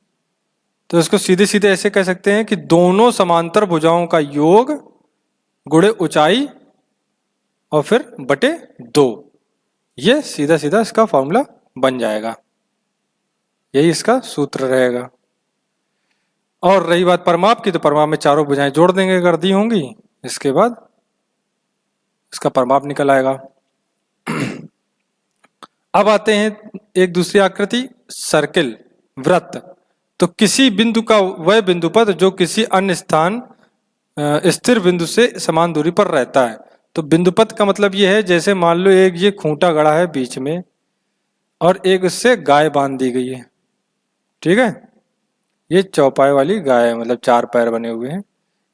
तो इसको सीधे सीधे ऐसे कह सकते हैं कि दोनों समांतर भुजाओं का योग गुणे ऊंचाई और फिर बटे 2, ये सीधा सीधा इसका फॉर्मूला बन जाएगा, यही इसका सूत्र रहेगा। और रही बात परमाप की, तो परमाप में चारों भुजाएं जोड़ देंगे अगर दी होंगी, इसके बाद इसका परमाप निकल आएगा। अब आते हैं एक दूसरी आकृति, सर्किल, वृत्त। तो किसी बिंदु का वह बिंदु पद जो किसी अन्य स्थान स्थिर बिंदु से समान दूरी पर रहता है। तो बिंदु पद का मतलब ये है, जैसे मान लो एक ये खूंटा गड़ा है बीच में और एक उससे गाय बांध दी गई है। ठीक है, ये चौपाई वाली गाय है, मतलब 4 पैर बने हुए हैं।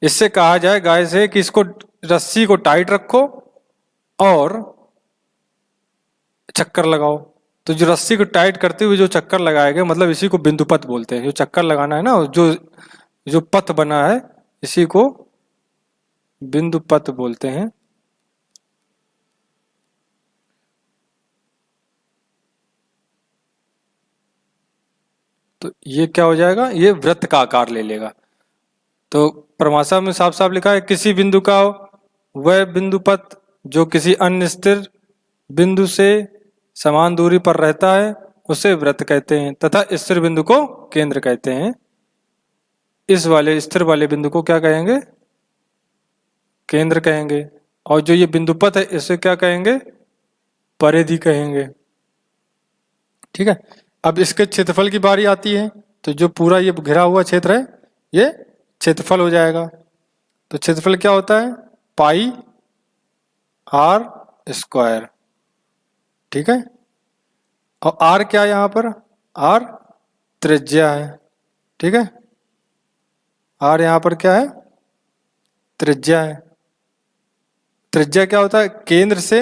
इससे कहा जाए गाय से कि इसको रस्सी को टाइट रखो और चक्कर लगाओ। तो जो रस्सी को टाइट करते हुए जो चक्कर लगाएगा, मतलब इसी को बिंदु पथ बोलते हैं। जो चक्कर लगाना है ना, जो जो पथ बना है, इसी को बिंदु पथ बोलते हैं। तो ये क्या हो जाएगा? ये वृत्त का आकार ले लेगा। तो परिभाषा में साफ साफ लिखा है, किसी बिंदु का वह बिंदु पथ जो किसी अन्य स्थिर बिंदु से समान दूरी पर रहता है उसे वृत्त कहते हैं, तथा स्थिर बिंदु को केंद्र कहते हैं। इस वाले स्थिर वाले बिंदु को क्या कहेंगे? केंद्र कहेंगे। और जो ये बिंदु पथ है इसे क्या कहेंगे? परिधि कहेंगे। ठीक है, अब इसके क्षेत्रफल की बारी आती है। तो जो पूरा ये घिरा हुआ क्षेत्र है ये क्षेत्रफल हो जाएगा। तो क्षेत्रफल क्या होता है? पाई आर स्क्वायर। ठीक है, और आर क्या है यहाँ पर? आर त्रिज्या है। ठीक है, आर यहाँ पर क्या है? त्रिज्या है। त्रिज्या क्या होता है? केंद्र से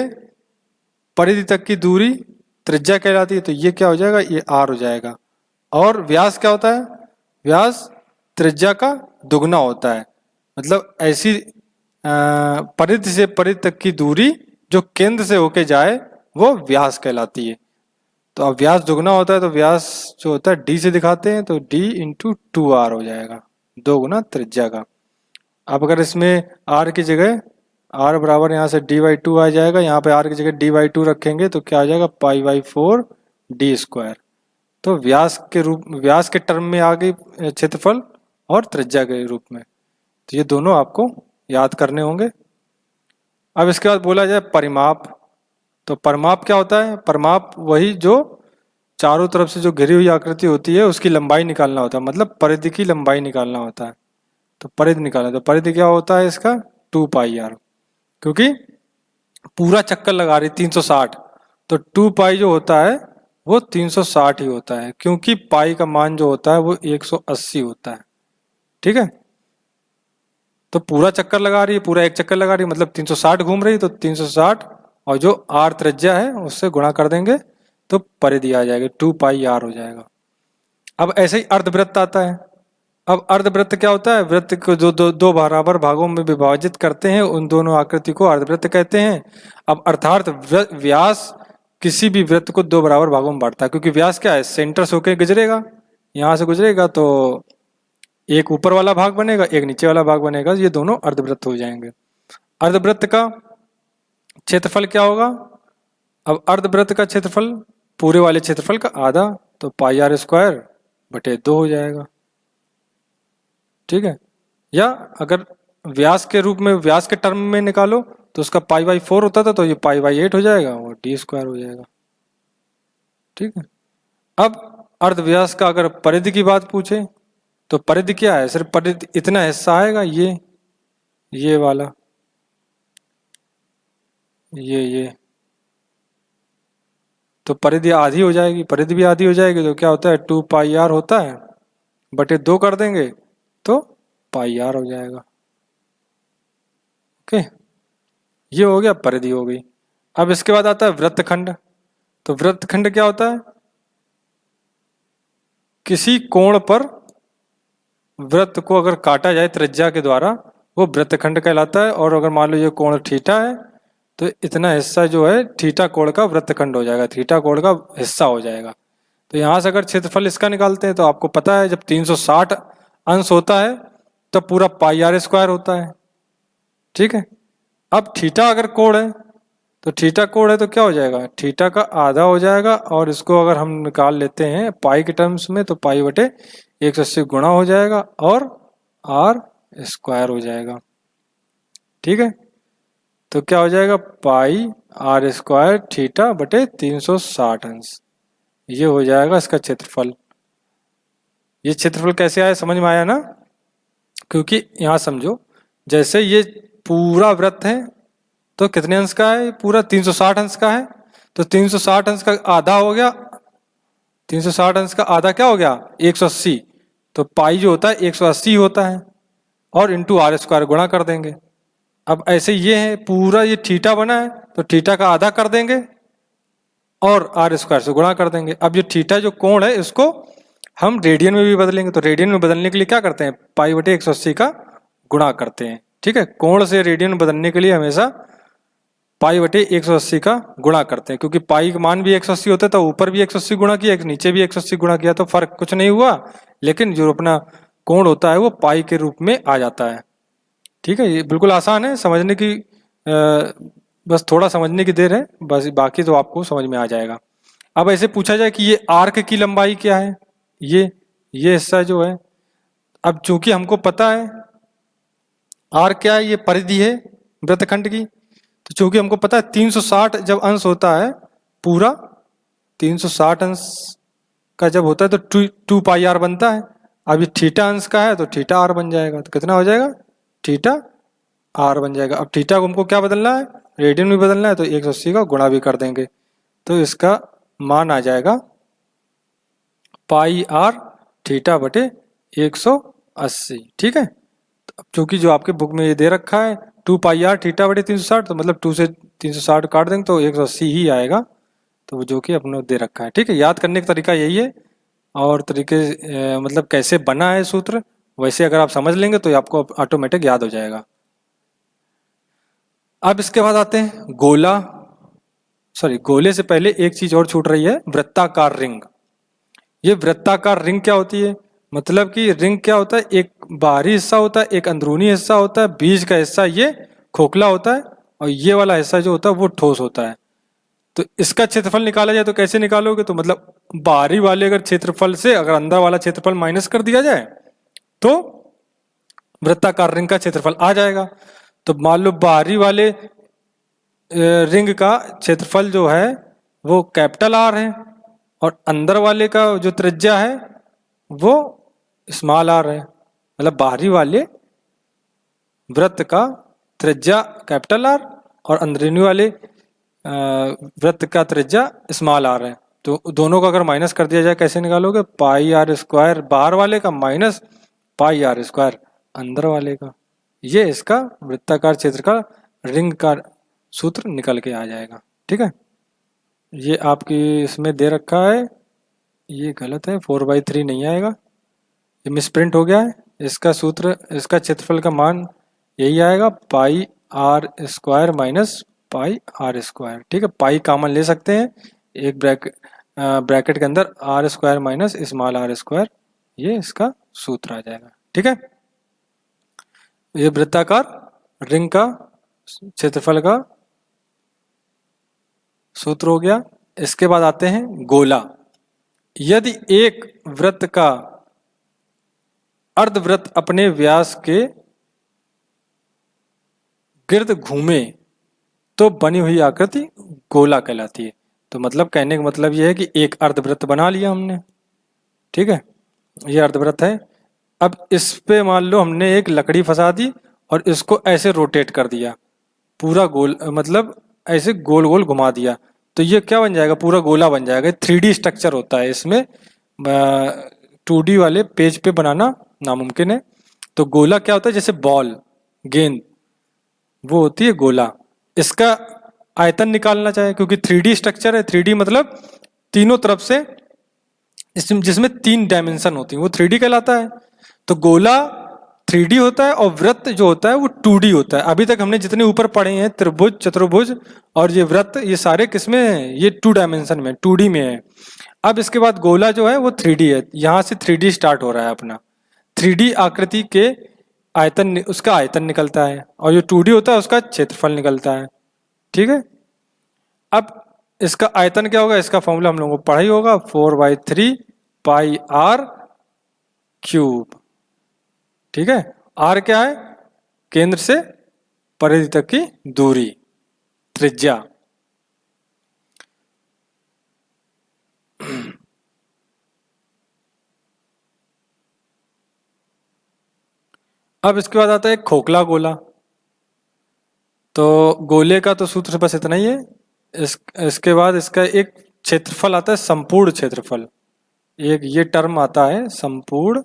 परिधि तक की दूरी त्रिज्या कहलाती है। तो ये क्या हो जाएगा? ये आर हो जाएगा। और व्यास क्या होता है? व्यास त्रिज्या का दुगना होता है। मतलब ऐसी परिधि से परिधि तक की दूरी जो केंद्र से होके जाए वो व्यास कहलाती है। तो अब व्यास दुगना होता है तो व्यास जो होता है डी से दिखाते हैं, तो डी इंटू 2r हो जाएगा, 2 गुना त्रिज्या का। अब अगर इसमें r की जगह r बराबर यहाँ से d/2 आ जाएगा, यहाँ पे r की जगह d/2 रखेंगे तो क्या आ जाएगा? π/4 d स्क्वायर। तो व्यास के टर्म में आ गई क्षेत्रफल और त्रिज्या के रूप में। तो ये दोनों आपको याद करने होंगे। अब इसके बाद बोला जाए परिमाप। तो परिमाप क्या होता है? परिमाप वही जो चारों तरफ से जो घिरी हुई आकृति होती है उसकी लंबाई निकालना होता है, मतलब परिधि की लंबाई निकालना होता है। तो परिधि निकालना, तो परिधि क्या होता है इसका? 2πr, क्योंकि पूरा चक्कर लगा रही 360, तो 2π जो होता है वो 360 ही होता है, क्योंकि पाई का मान जो होता है वो 180 होता है। ठीक है, तो पूरा चक्कर लगा रही है, पूरा एक चक्कर लगा रही है, मतलब 360 घूम रही है, तो 360 और जो आर त्रिज्या है उससे गुणा कर देंगे तो परिधि आ जाएगी, 2 पाई आर हो जाएगा। अब ऐसे ही अर्धवृत्त आता है। अब अर्धवृत्त क्या होता है, वृत्त को जो दो बराबर भागों में विभाजित करते हैं उन दोनों आकृति को अर्धवृत्त कहते हैं। अब अर्थात व्यास किसी भी वृत्त को दो बराबर भागों में बांटता है, क्योंकि व्यास क्या है, सेंटर से होकर गुजरेगा, यहाँ से गुजरेगा, तो एक ऊपर वाला भाग बनेगा, एक नीचे वाला भाग बनेगा, ये दोनों अर्धवृत्त हो जाएंगे। अर्धवृत्त का क्षेत्रफल क्या होगा, अब अर्धवृत्त का क्षेत्रफल पूरे वाले क्षेत्रफल का आधा, तो पाई आर स्क्वायर बटे 2 हो जाएगा। ठीक है, या अगर व्यास के रूप में, व्यास के टर्म में निकालो तो उसका पाई बाई 4 होता था, तो ये पाई बाई 8 हो जाएगा और डी स्क्वायर हो जाएगा। ठीक है, अब अर्धव्यास का अगर परिधि की बात पूछे तो परिधि क्या है, सिर्फ परिधि इतना हिस्सा आएगा, ये वाला, ये तो परिधि आधी हो जाएगी, परिधि भी आधी हो जाएगी, तो क्या होता है 2 पाई आर होता है, बटे 2 कर देंगे तो पाई आर हो जाएगा। ओके, ये हो गया, परिधि हो गई। अब इसके बाद आता है वृत्तखंड। तो वृत्तखंड क्या होता है, किसी कोण पर वृत्त को अगर काटा जाए त्रिज्या के द्वारा वो वृत्तखंड कहलाता है। और अगर मान लो ये कोण थीटा है तो इतना हिस्सा जो है थीटा कोण का वृत्तखंड हो जाएगा, थीटा कोण का हिस्सा हो जाएगा। तो यहाँ से अगर क्षेत्रफल इसका निकालते हैं तो आपको पता है जब 360 अंश होता है तब पूरा पाई आर स्क्वायर होता है। ठीक है, अब थीटा अगर कोण है तो थीटा कोण है तो क्या हो जाएगा, थीटा का आधा हो जाएगा, और इसको अगर हम निकाल लेते हैं पाई के टर्म्स में तो पाई बटे 180 गुणा हो जाएगा और आर स्क्वायर हो जाएगा। ठीक है, तो क्या हो जाएगा, पाई आर स्क्वायर थीटा बटे 360 अंश, ये हो जाएगा इसका क्षेत्रफल। ये क्षेत्रफल कैसे आया समझ में आया ना, क्योंकि यहाँ समझो जैसे ये पूरा वृत्त है तो कितने अंश का है, पूरा 360 अंश का है, तो 360 अंश का आधा हो गया, 360 अंश का आधा क्या हो गया 180, तो पाई जो होता है 180 होता है और इंटू आर स्क्वायर गुणा कर देंगे। अब ऐसे ये है पूरा ये थीटा बना है तो थीटा का आधा कर देंगे और आर स्क्वायर से गुणा कर देंगे। अब ये थीटा जो कोण है इसको हम रेडियन में भी बदलेंगे, तो रेडियन में बदलने के लिए क्या करते हैं, पाई बटे 180 का गुणा करते हैं। ठीक है, कोण से रेडियन में बदलने के लिए हमेशा पाई बटे 180 का गुणा करते हैं, क्योंकि पाई का मान भी 180 होता है तो ऊपर भी 180 गुणा किया, नीचे भी 180 गुणा किया तो फर्क कुछ नहीं हुआ, लेकिन जो अपना कोण होता है वो पाई के रूप में आ जाता है। ठीक है, ये बिल्कुल आसान है समझने की, बस थोड़ा समझने की देर है, बस बाकी तो आपको समझ में आ जाएगा। अब ऐसे पूछा जाए कि ये आर्क की लंबाई क्या है, ये हिस्सा जो है, अब चूंकि हमको पता है आर्क क्या है, ये परिधि है वृत्तखंड की, तो चूंकि हमको पता है 360 जब अंश होता है, पूरा 360 अंश का जब होता है तो 2 पाई आर बनता है। अब ये थीटा अंश का है तो थीटा आर बन जाएगा, तो कितना हो जाएगा, थीटा आर बन जाएगा। अब थीटा को हमको क्या बदलना है, रेडियन में बदलना है, तो 180 का गुणा भी कर देंगे तो इसका मान आ जाएगा पाई आर थीटा बटे 180। ठीक है, अब चूंकि जो आपके बुक में ये दे रखा है 2 पाई आर थीटा बटे 360, तो मतलब 2 से 360 काट देंगे तो 180 ही आएगा, तो जो कि अपने दे रखा है। ठीक है, याद करने का तरीका यही है, और तरीके मतलब कैसे बना है सूत्र वैसे अगर आप समझ लेंगे तो आपको ऑटोमेटिक याद हो जाएगा। अब इसके बाद आते हैं गोला, गोले से पहले एक चीज और छूट रही है, वृत्ताकार रिंग। ये वृत्ताकार रिंग क्या होती है, मतलब कि रिंग क्या होता है, एक बाहरी हिस्सा होता है, एक अंदरूनी हिस्सा होता है, बीच का हिस्सा ये खोखला होता है और ये वाला हिस्सा जो होता है वो ठोस होता है। तो इसका क्षेत्रफल निकाला जाए तो कैसे निकालोगे, तो मतलब बाहरी वाले अगर क्षेत्रफल से अगर अंदर वाला क्षेत्रफल माइनस कर दिया जाए तो वृत्ताकार रिंग का क्षेत्रफल आ जाएगा। तो मान लो बाहरी वाले रिंग का क्षेत्रफल जो है वो कैपिटल आर है और अंदर वाले का जो त्रिज्या है वो स्मॉल आर है, मतलब बाहरी वाले वृत्त का त्रिज्या कैपिटल आर और अंदरूनी वाले वृत्त का त्रिज्या स्मॉल आर है। तो दोनों का अगर माइनस कर दिया जाए कैसे निकालोगे, पाई आर स्क्वायर बाहर वाले का माइनस पाई आर स्क्वायर अंदर वाले का, ये इसका वृत्ताकार क्षेत्र का रिंग का सूत्र निकल के आ जाएगा। ठीक है, ये आपकी इसमें दे रखा है, ये गलत है, 4/3 नहीं आएगा, ये मिसप्रिंट हो गया है। इसका सूत्र, इसका क्षेत्रफल का मान यही आएगा, pi r square minus pi r square. ठीक है, पाई कॉमन ले सकते हैं एक ब्रैकेट के अंदर, are square minus small R square, ये इसका सूत्र आ जाएगा। ठीक है, ये वृत्ताकार रिंग का क्षेत्रफल का सूत्र हो गया। इसके बाद आते हैं गोला। यदि एक वृत्त का अर्धवृत्त अपने व्यास के गिर्द घूमे तो बनी हुई आकृति गोला कहलाती है। तो मतलब कहने का मतलब यह है कि एक अर्धवृत्त बना लिया हमने। ठीक है, ये अर्धवृत्त है। अब इस पे मान लो हमने एक लकड़ी फंसा दी और इसको ऐसे रोटेट कर दिया, पूरा गोल, मतलब ऐसे गोल गोल घुमा दिया, तो ये क्या बन जाएगा, पूरा गोला बन जाएगा। 3D स्ट्रक्चर होता है इसमें, 2D वाले पेज पे बनाना नामुमकिन है। तो गोला क्या होता है, जैसे बॉल, गेंद, वो होती है गोला। इसका आयतन निकालना चाहे, क्योंकि 3D स्ट्रक्चर है, 3D मतलब तीनों तरफ से जिसमें 3 डायमेंशन होती है, वो 3D कहलाता है। तो गोला 3D होता है और वृत्त जो होता है वो 2D होता है। अभी तक हमने जितने ऊपर पढ़े हैं, त्रिभुज, चतुर्भुज और ये वृत्त, ये सारे किसमें हैं, ये 2 डायमेंशन में, 2D में है। अब इसके बाद गोला जो है वो 3D है, यहां से 3D स्टार्ट हो रहा है अपना। 3D आकृति के आयतन, उसका आयतन निकलता है, और जो 2D होता है उसका क्षेत्रफल निकलता है। ठीक है, अब इसका आयतन क्या होगा, इसका फॉर्मूला हम लोगों को पढ़ा ही होगा, 4/3 पाई आर क्यूब। ठीक है, आर क्या है, केंद्र से परिधि तक की दूरी, त्रिज्या। अब इसके बाद आता है खोखला गोला। तो गोले का तो सूत्र बस इतना ही है। इसके बाद इसका एक क्षेत्रफल आता है, संपूर्ण क्षेत्रफल, एक ये टर्म आता है संपूर्ण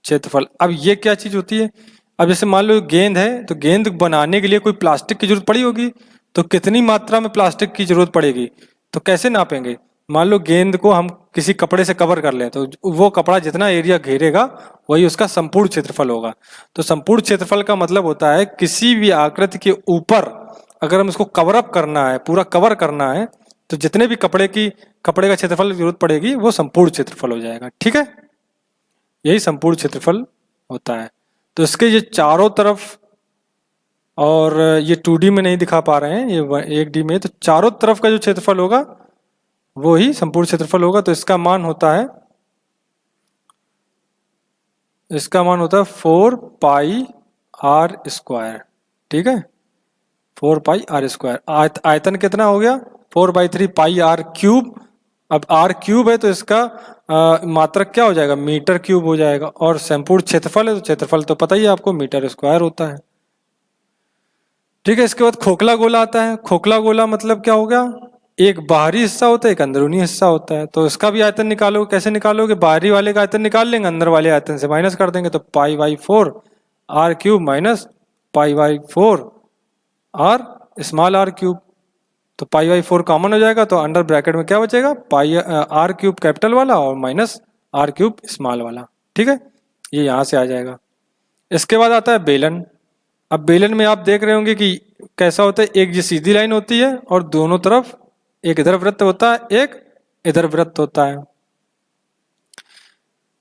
क्षेत्रफल। अब ये क्या चीज होती है, अब जैसे मान लो गेंद है, तो गेंद बनाने के लिए कोई प्लास्टिक की जरूरत पड़ी होगी, तो कितनी मात्रा में प्लास्टिक की जरूरत पड़ेगी, तो कैसे नापेंगे। मान लो गेंद को हम किसी कपड़े से कवर कर लें, तो वो कपड़ा जितना एरिया घेरेगा वही उसका संपूर्ण क्षेत्रफल होगा। तो संपूर्ण क्षेत्रफल का मतलब होता है किसी भी आकृति के ऊपर अगर हम इसको कवर अप करना है, पूरा कवर करना है, तो जितने भी कपड़े का क्षेत्रफल की जरूरत पड़ेगी वो संपूर्ण क्षेत्रफल हो जाएगा। ठीक है, यही संपूर्ण क्षेत्रफल होता है। तो इसके ये चारों तरफ, और ये 2D में नहीं दिखा पा रहे हैं, ये 1D में, तो चारों तरफ का जो क्षेत्रफल होगा वो ही संपूर्ण क्षेत्रफल होगा। तो इसका मान होता है 4 पाई आर स्क्वायर। ठीक है, 4 पाई आर स्क्वायर। आयतन कितना हो गया, 4/3 पाई आर क्यूब। अब आर क्यूब है तो इसका मात्रक क्या हो जाएगा, मीटर क्यूब हो जाएगा। और संपूर्ण क्षेत्रफल है तो क्षेत्रफल तो पता ही है आपको, मीटर स्क्वायर होता है। ठीक है, इसके बाद खोखला गोला आता है। खोखला गोला मतलब क्या हो गया, एक बाहरी हिस्सा होता है, एक अंदरूनी हिस्सा होता है। तो इसका भी आयतन निकालो, कैसे निकालोगे, बाहरी वाले का आयतन निकाल लेंगे, अंदर वाले आयतन से माइनस कर देंगे, तो पाई/4 आर क्यूब माइनस पाई/4 आर स्मॉल आर क्यूब। तो पाई/4 कॉमन हो जाएगा, तो अंडर ब्रैकेट में क्या बचेगा, पाई आर क्यूब कैपिटल वाला और माइनस आर क्यूब स्मॉल वाला। ठीक है, ये यहां से आ जाएगा। इसके बाद आता है बेलन। अब बेलन में आप देख रहे होंगे कि कैसा होता है, एक ये सीधी लाइन होती है और दोनों तरफ एक इधर वृत्त होता है, एक इधर वृत्त होता है।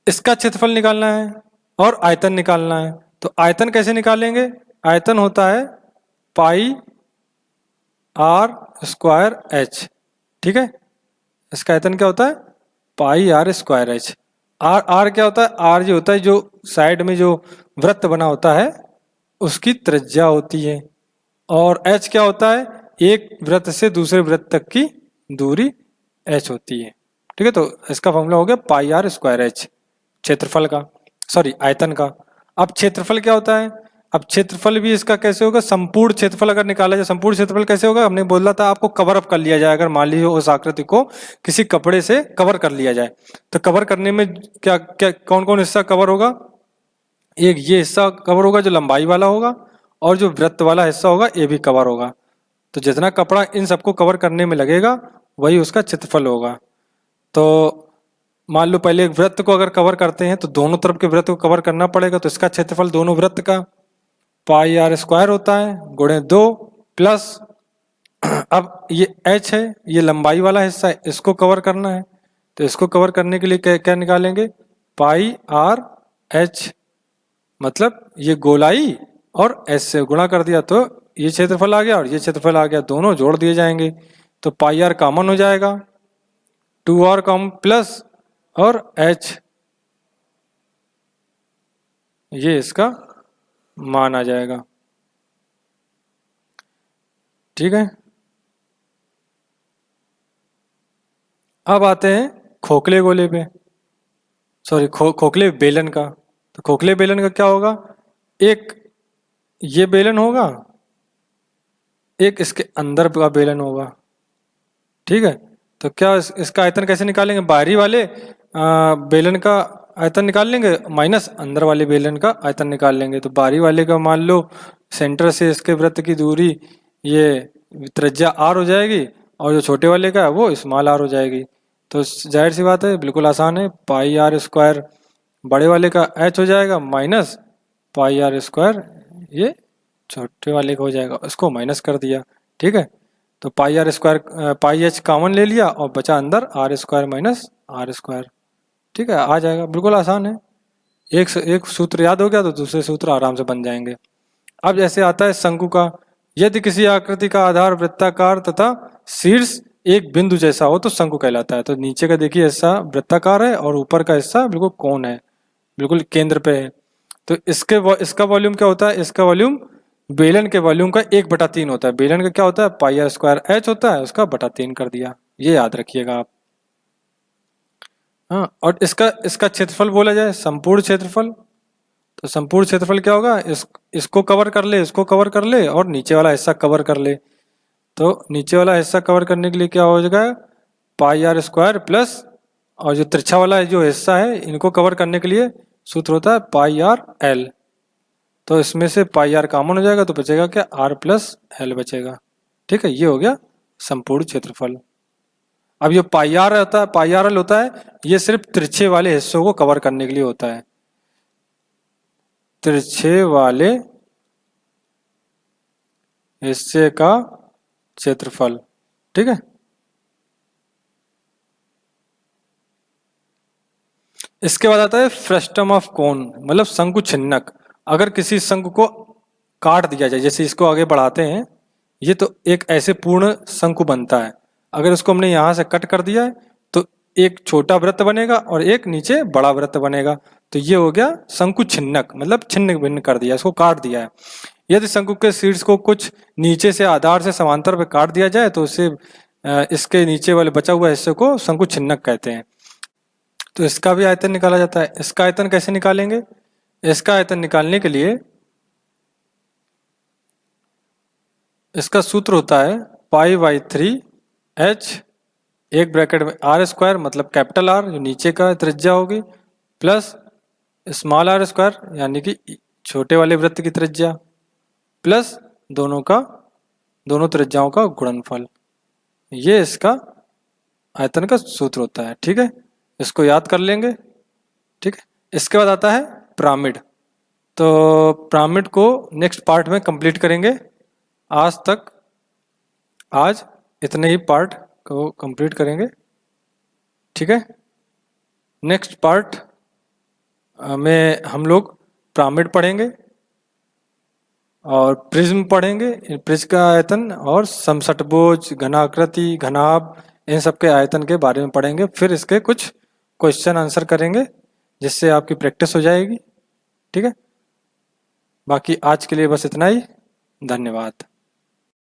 इसका क्षेत्रफल निकालना है और आयतन निकालना है। तो आयतन कैसे निकालेंगे, आयतन होता है पाई आर स्क्वायर एच। ठीक है, इसका आयतन क्या होता है, पाई आर स्क्वायर एच। आर क्या होता है, आर जो होता है जो साइड में जो वृत्त बना होता है उसकी त्रिज्या होती है, और एच क्या होता है, एक वृत्त से दूसरे वृत्त तक की दूरी एच होती है। ठीक है, तो इसका फॉर्मूला हो गया पाई आर स्क्वायर एच, क्षेत्रफल का, सॉरी आयतन का। अब क्षेत्रफल क्या होता है, अब क्षेत्रफल भी इसका कैसे होगा, संपूर्ण क्षेत्रफल अगर निकाला जाए, संपूर्ण क्षेत्रफल कैसे होगा, हमने बोला था आपको कवर अप कर लिया जाए। अगर मान लीजिए उस आकृति को किसी कपड़े से कवर कर लिया जाए, तो कवर करने में क्या क्या कौन कौन हिस्सा कवर होगा, एक ये हिस्सा कवर होगा जो लंबाई वाला होगा, और जो वृत्त वाला हिस्सा होगा ये भी कवर होगा। तो जितना कपड़ा इन सबको कवर करने में लगेगा वही उसका क्षेत्रफल होगा। तो मान लो पहले एक वृत्त को अगर कवर करते हैं तो दोनों तरफ के वृत्त को कवर करना पड़ेगा, तो इसका क्षेत्रफल दोनों वृत्त का पाई आर स्क्वायर होता है गुणे 2 प्लस अब ये h है, ये लंबाई वाला हिस्सा है, इसको कवर करना है। तो इसको कवर करने के लिए क्या क्या निकालेंगे, पाई आर h, मतलब ये गोलाई और s से गुणा कर दिया तो ये क्षेत्रफल आ गया और ये क्षेत्रफल आ गया, दोनों जोड़ दिए जाएंगे तो पाई आर कॉमन हो जाएगा, 2r कॉमन प्लस और h, ये इसका मान आ जाएगा। ठीक है, अब आते हैं खोखले गोले पे, सॉरी खोखले बेलन का। तो खोखले बेलन का क्या होगा, एक ये बेलन होगा, एक इसके अंदर का बेलन होगा। ठीक है, तो क्या इसका आयतन कैसे निकालेंगे, बाहरी वाले बेलन का आयतन निकाल लेंगे माइनस अंदर वाले बेलन का आयतन निकाल लेंगे। तो बाहरी वाले का मान लो सेंटर से इसके वृत्त की दूरी ये त्रिज्या आर हो जाएगी और जो छोटे वाले का है वो स्मॉल आर हो जाएगी। तो जाहिर सी बात है, बिल्कुल आसान है, पाई आर स्क्वायर बड़े वाले का एच हो जाएगा माइनस पाई आर स्क्वायर ये छोटे वाले का हो जाएगा, इसको माइनस कर दिया। ठीक है, तो pi r square pi h common ले लिया और बचा अंदर are square minus r square. ठीक है, आ जाएगा, बिल्कुल आसान है, एक सूत्र याद हो गया तो दूसरे सूत्र आराम से बन जाएंगे। अब जैसे आता है शंकु का, यदि किसी आकृति का आधार वृत्ताकार तथा शीर्ष एक बिंदु जैसा हो तो शंकु कहलाता है। तो नीचे का देखिए हिस्सा वृत्ताकार है और ऊपर का हिस्सा बिल्कुल कोण है, बिल्कुल केंद्र पे है। तो इसका वॉल्यूम क्या होता है, इसका वॉल्यूम बेलन के वॉल्यूम का 1/3 होता है। बेलन का क्या होता है, पाई आर स्क्वायर एच होता है, उसका बटा 3 कर दिया, ये याद रखिएगा आप। हाँ, और इसका क्षेत्रफल बोला जाए संपूर्ण क्षेत्रफल, तो संपूर्ण क्षेत्रफल क्या होगा, इसको कवर कर ले, इसको कवर कर ले और नीचे वाला हिस्सा कवर कर ले। तो नीचे वाला हिस्सा कवर करने के लिए क्या हो जाएगा, पाई आर स्क्वायर प्लस और जो तिरछा वाला जो हिस्सा है इनको कवर करने के लिए सूत्र होता है पाई आर एल। तो इसमें से पाई आर कॉमन हो जाएगा तो बचेगा क्या, आर प्लस एल बचेगा। ठीक है, ये हो गया संपूर्ण क्षेत्रफल। अब ये पाई आर होता है, पाई आर एल होता है, ये सिर्फ तिरछे वाले हिस्सों को कवर करने के लिए होता है, तिरछे वाले हिस्से का क्षेत्रफल। ठीक है, इसके बाद आता है फ्रस्टम ऑफ कोन, मतलब शंकु छिन्नक। अगर किसी शंकु को काट दिया जाए, जैसे इसको आगे बढ़ाते हैं, ये तो एक ऐसे पूर्ण शंकु बनता है। अगर इसको हमने यहाँ से कट कर दिया है तो एक छोटा वृत्त बनेगा और एक नीचे बड़ा वृत्त बनेगा। तो ये हो गया शंकु छिन्नक, मतलब छिन्न भिन्न कर दिया, इसको काट दिया है। यदि शंकु के शीर्ष को कुछ नीचे से आधार से समांतर पे काट दिया जाए तो उसे इसके नीचे वाले बचा हुआ हिस्से को शंकु छिन्नक कहते हैं। तो इसका भी आयतन निकाला जाता है। इसका आयतन कैसे निकालेंगे, इसका आयतन निकालने के लिए इसका सूत्र होता है पाई बाई 3 एच, एक ब्रैकेट में आर स्क्वायर मतलब कैपिटल आर जो नीचे का त्रिज्या होगी प्लस स्मॉल आर स्क्वायर यानी कि छोटे वाले वृत्त की त्रिज्या प्लस दोनों त्रिज्याओं का गुणनफल, ये इसका आयतन का सूत्र होता है। ठीक है, इसको याद कर लेंगे। ठीक है, इसके बाद आता है पिरामिड। तो पिरामिड को नेक्स्ट पार्ट में कंप्लीट करेंगे। आज इतने ही पार्ट को कंप्लीट करेंगे। ठीक है, नेक्स्ट पार्ट में हम लोग पिरामिड पढ़ेंगे और प्रिज्म पढ़ेंगे, प्रिज्म का आयतन और समषटभुज, घनाकृति, घनाभ, इन सब के आयतन के बारे में पढ़ेंगे। फिर इसके कुछ क्वेश्चन आंसर करेंगे जिससे आपकी प्रैक्टिस हो जाएगी। ठीक है, बाकी आज के लिए बस इतना ही, धन्यवाद।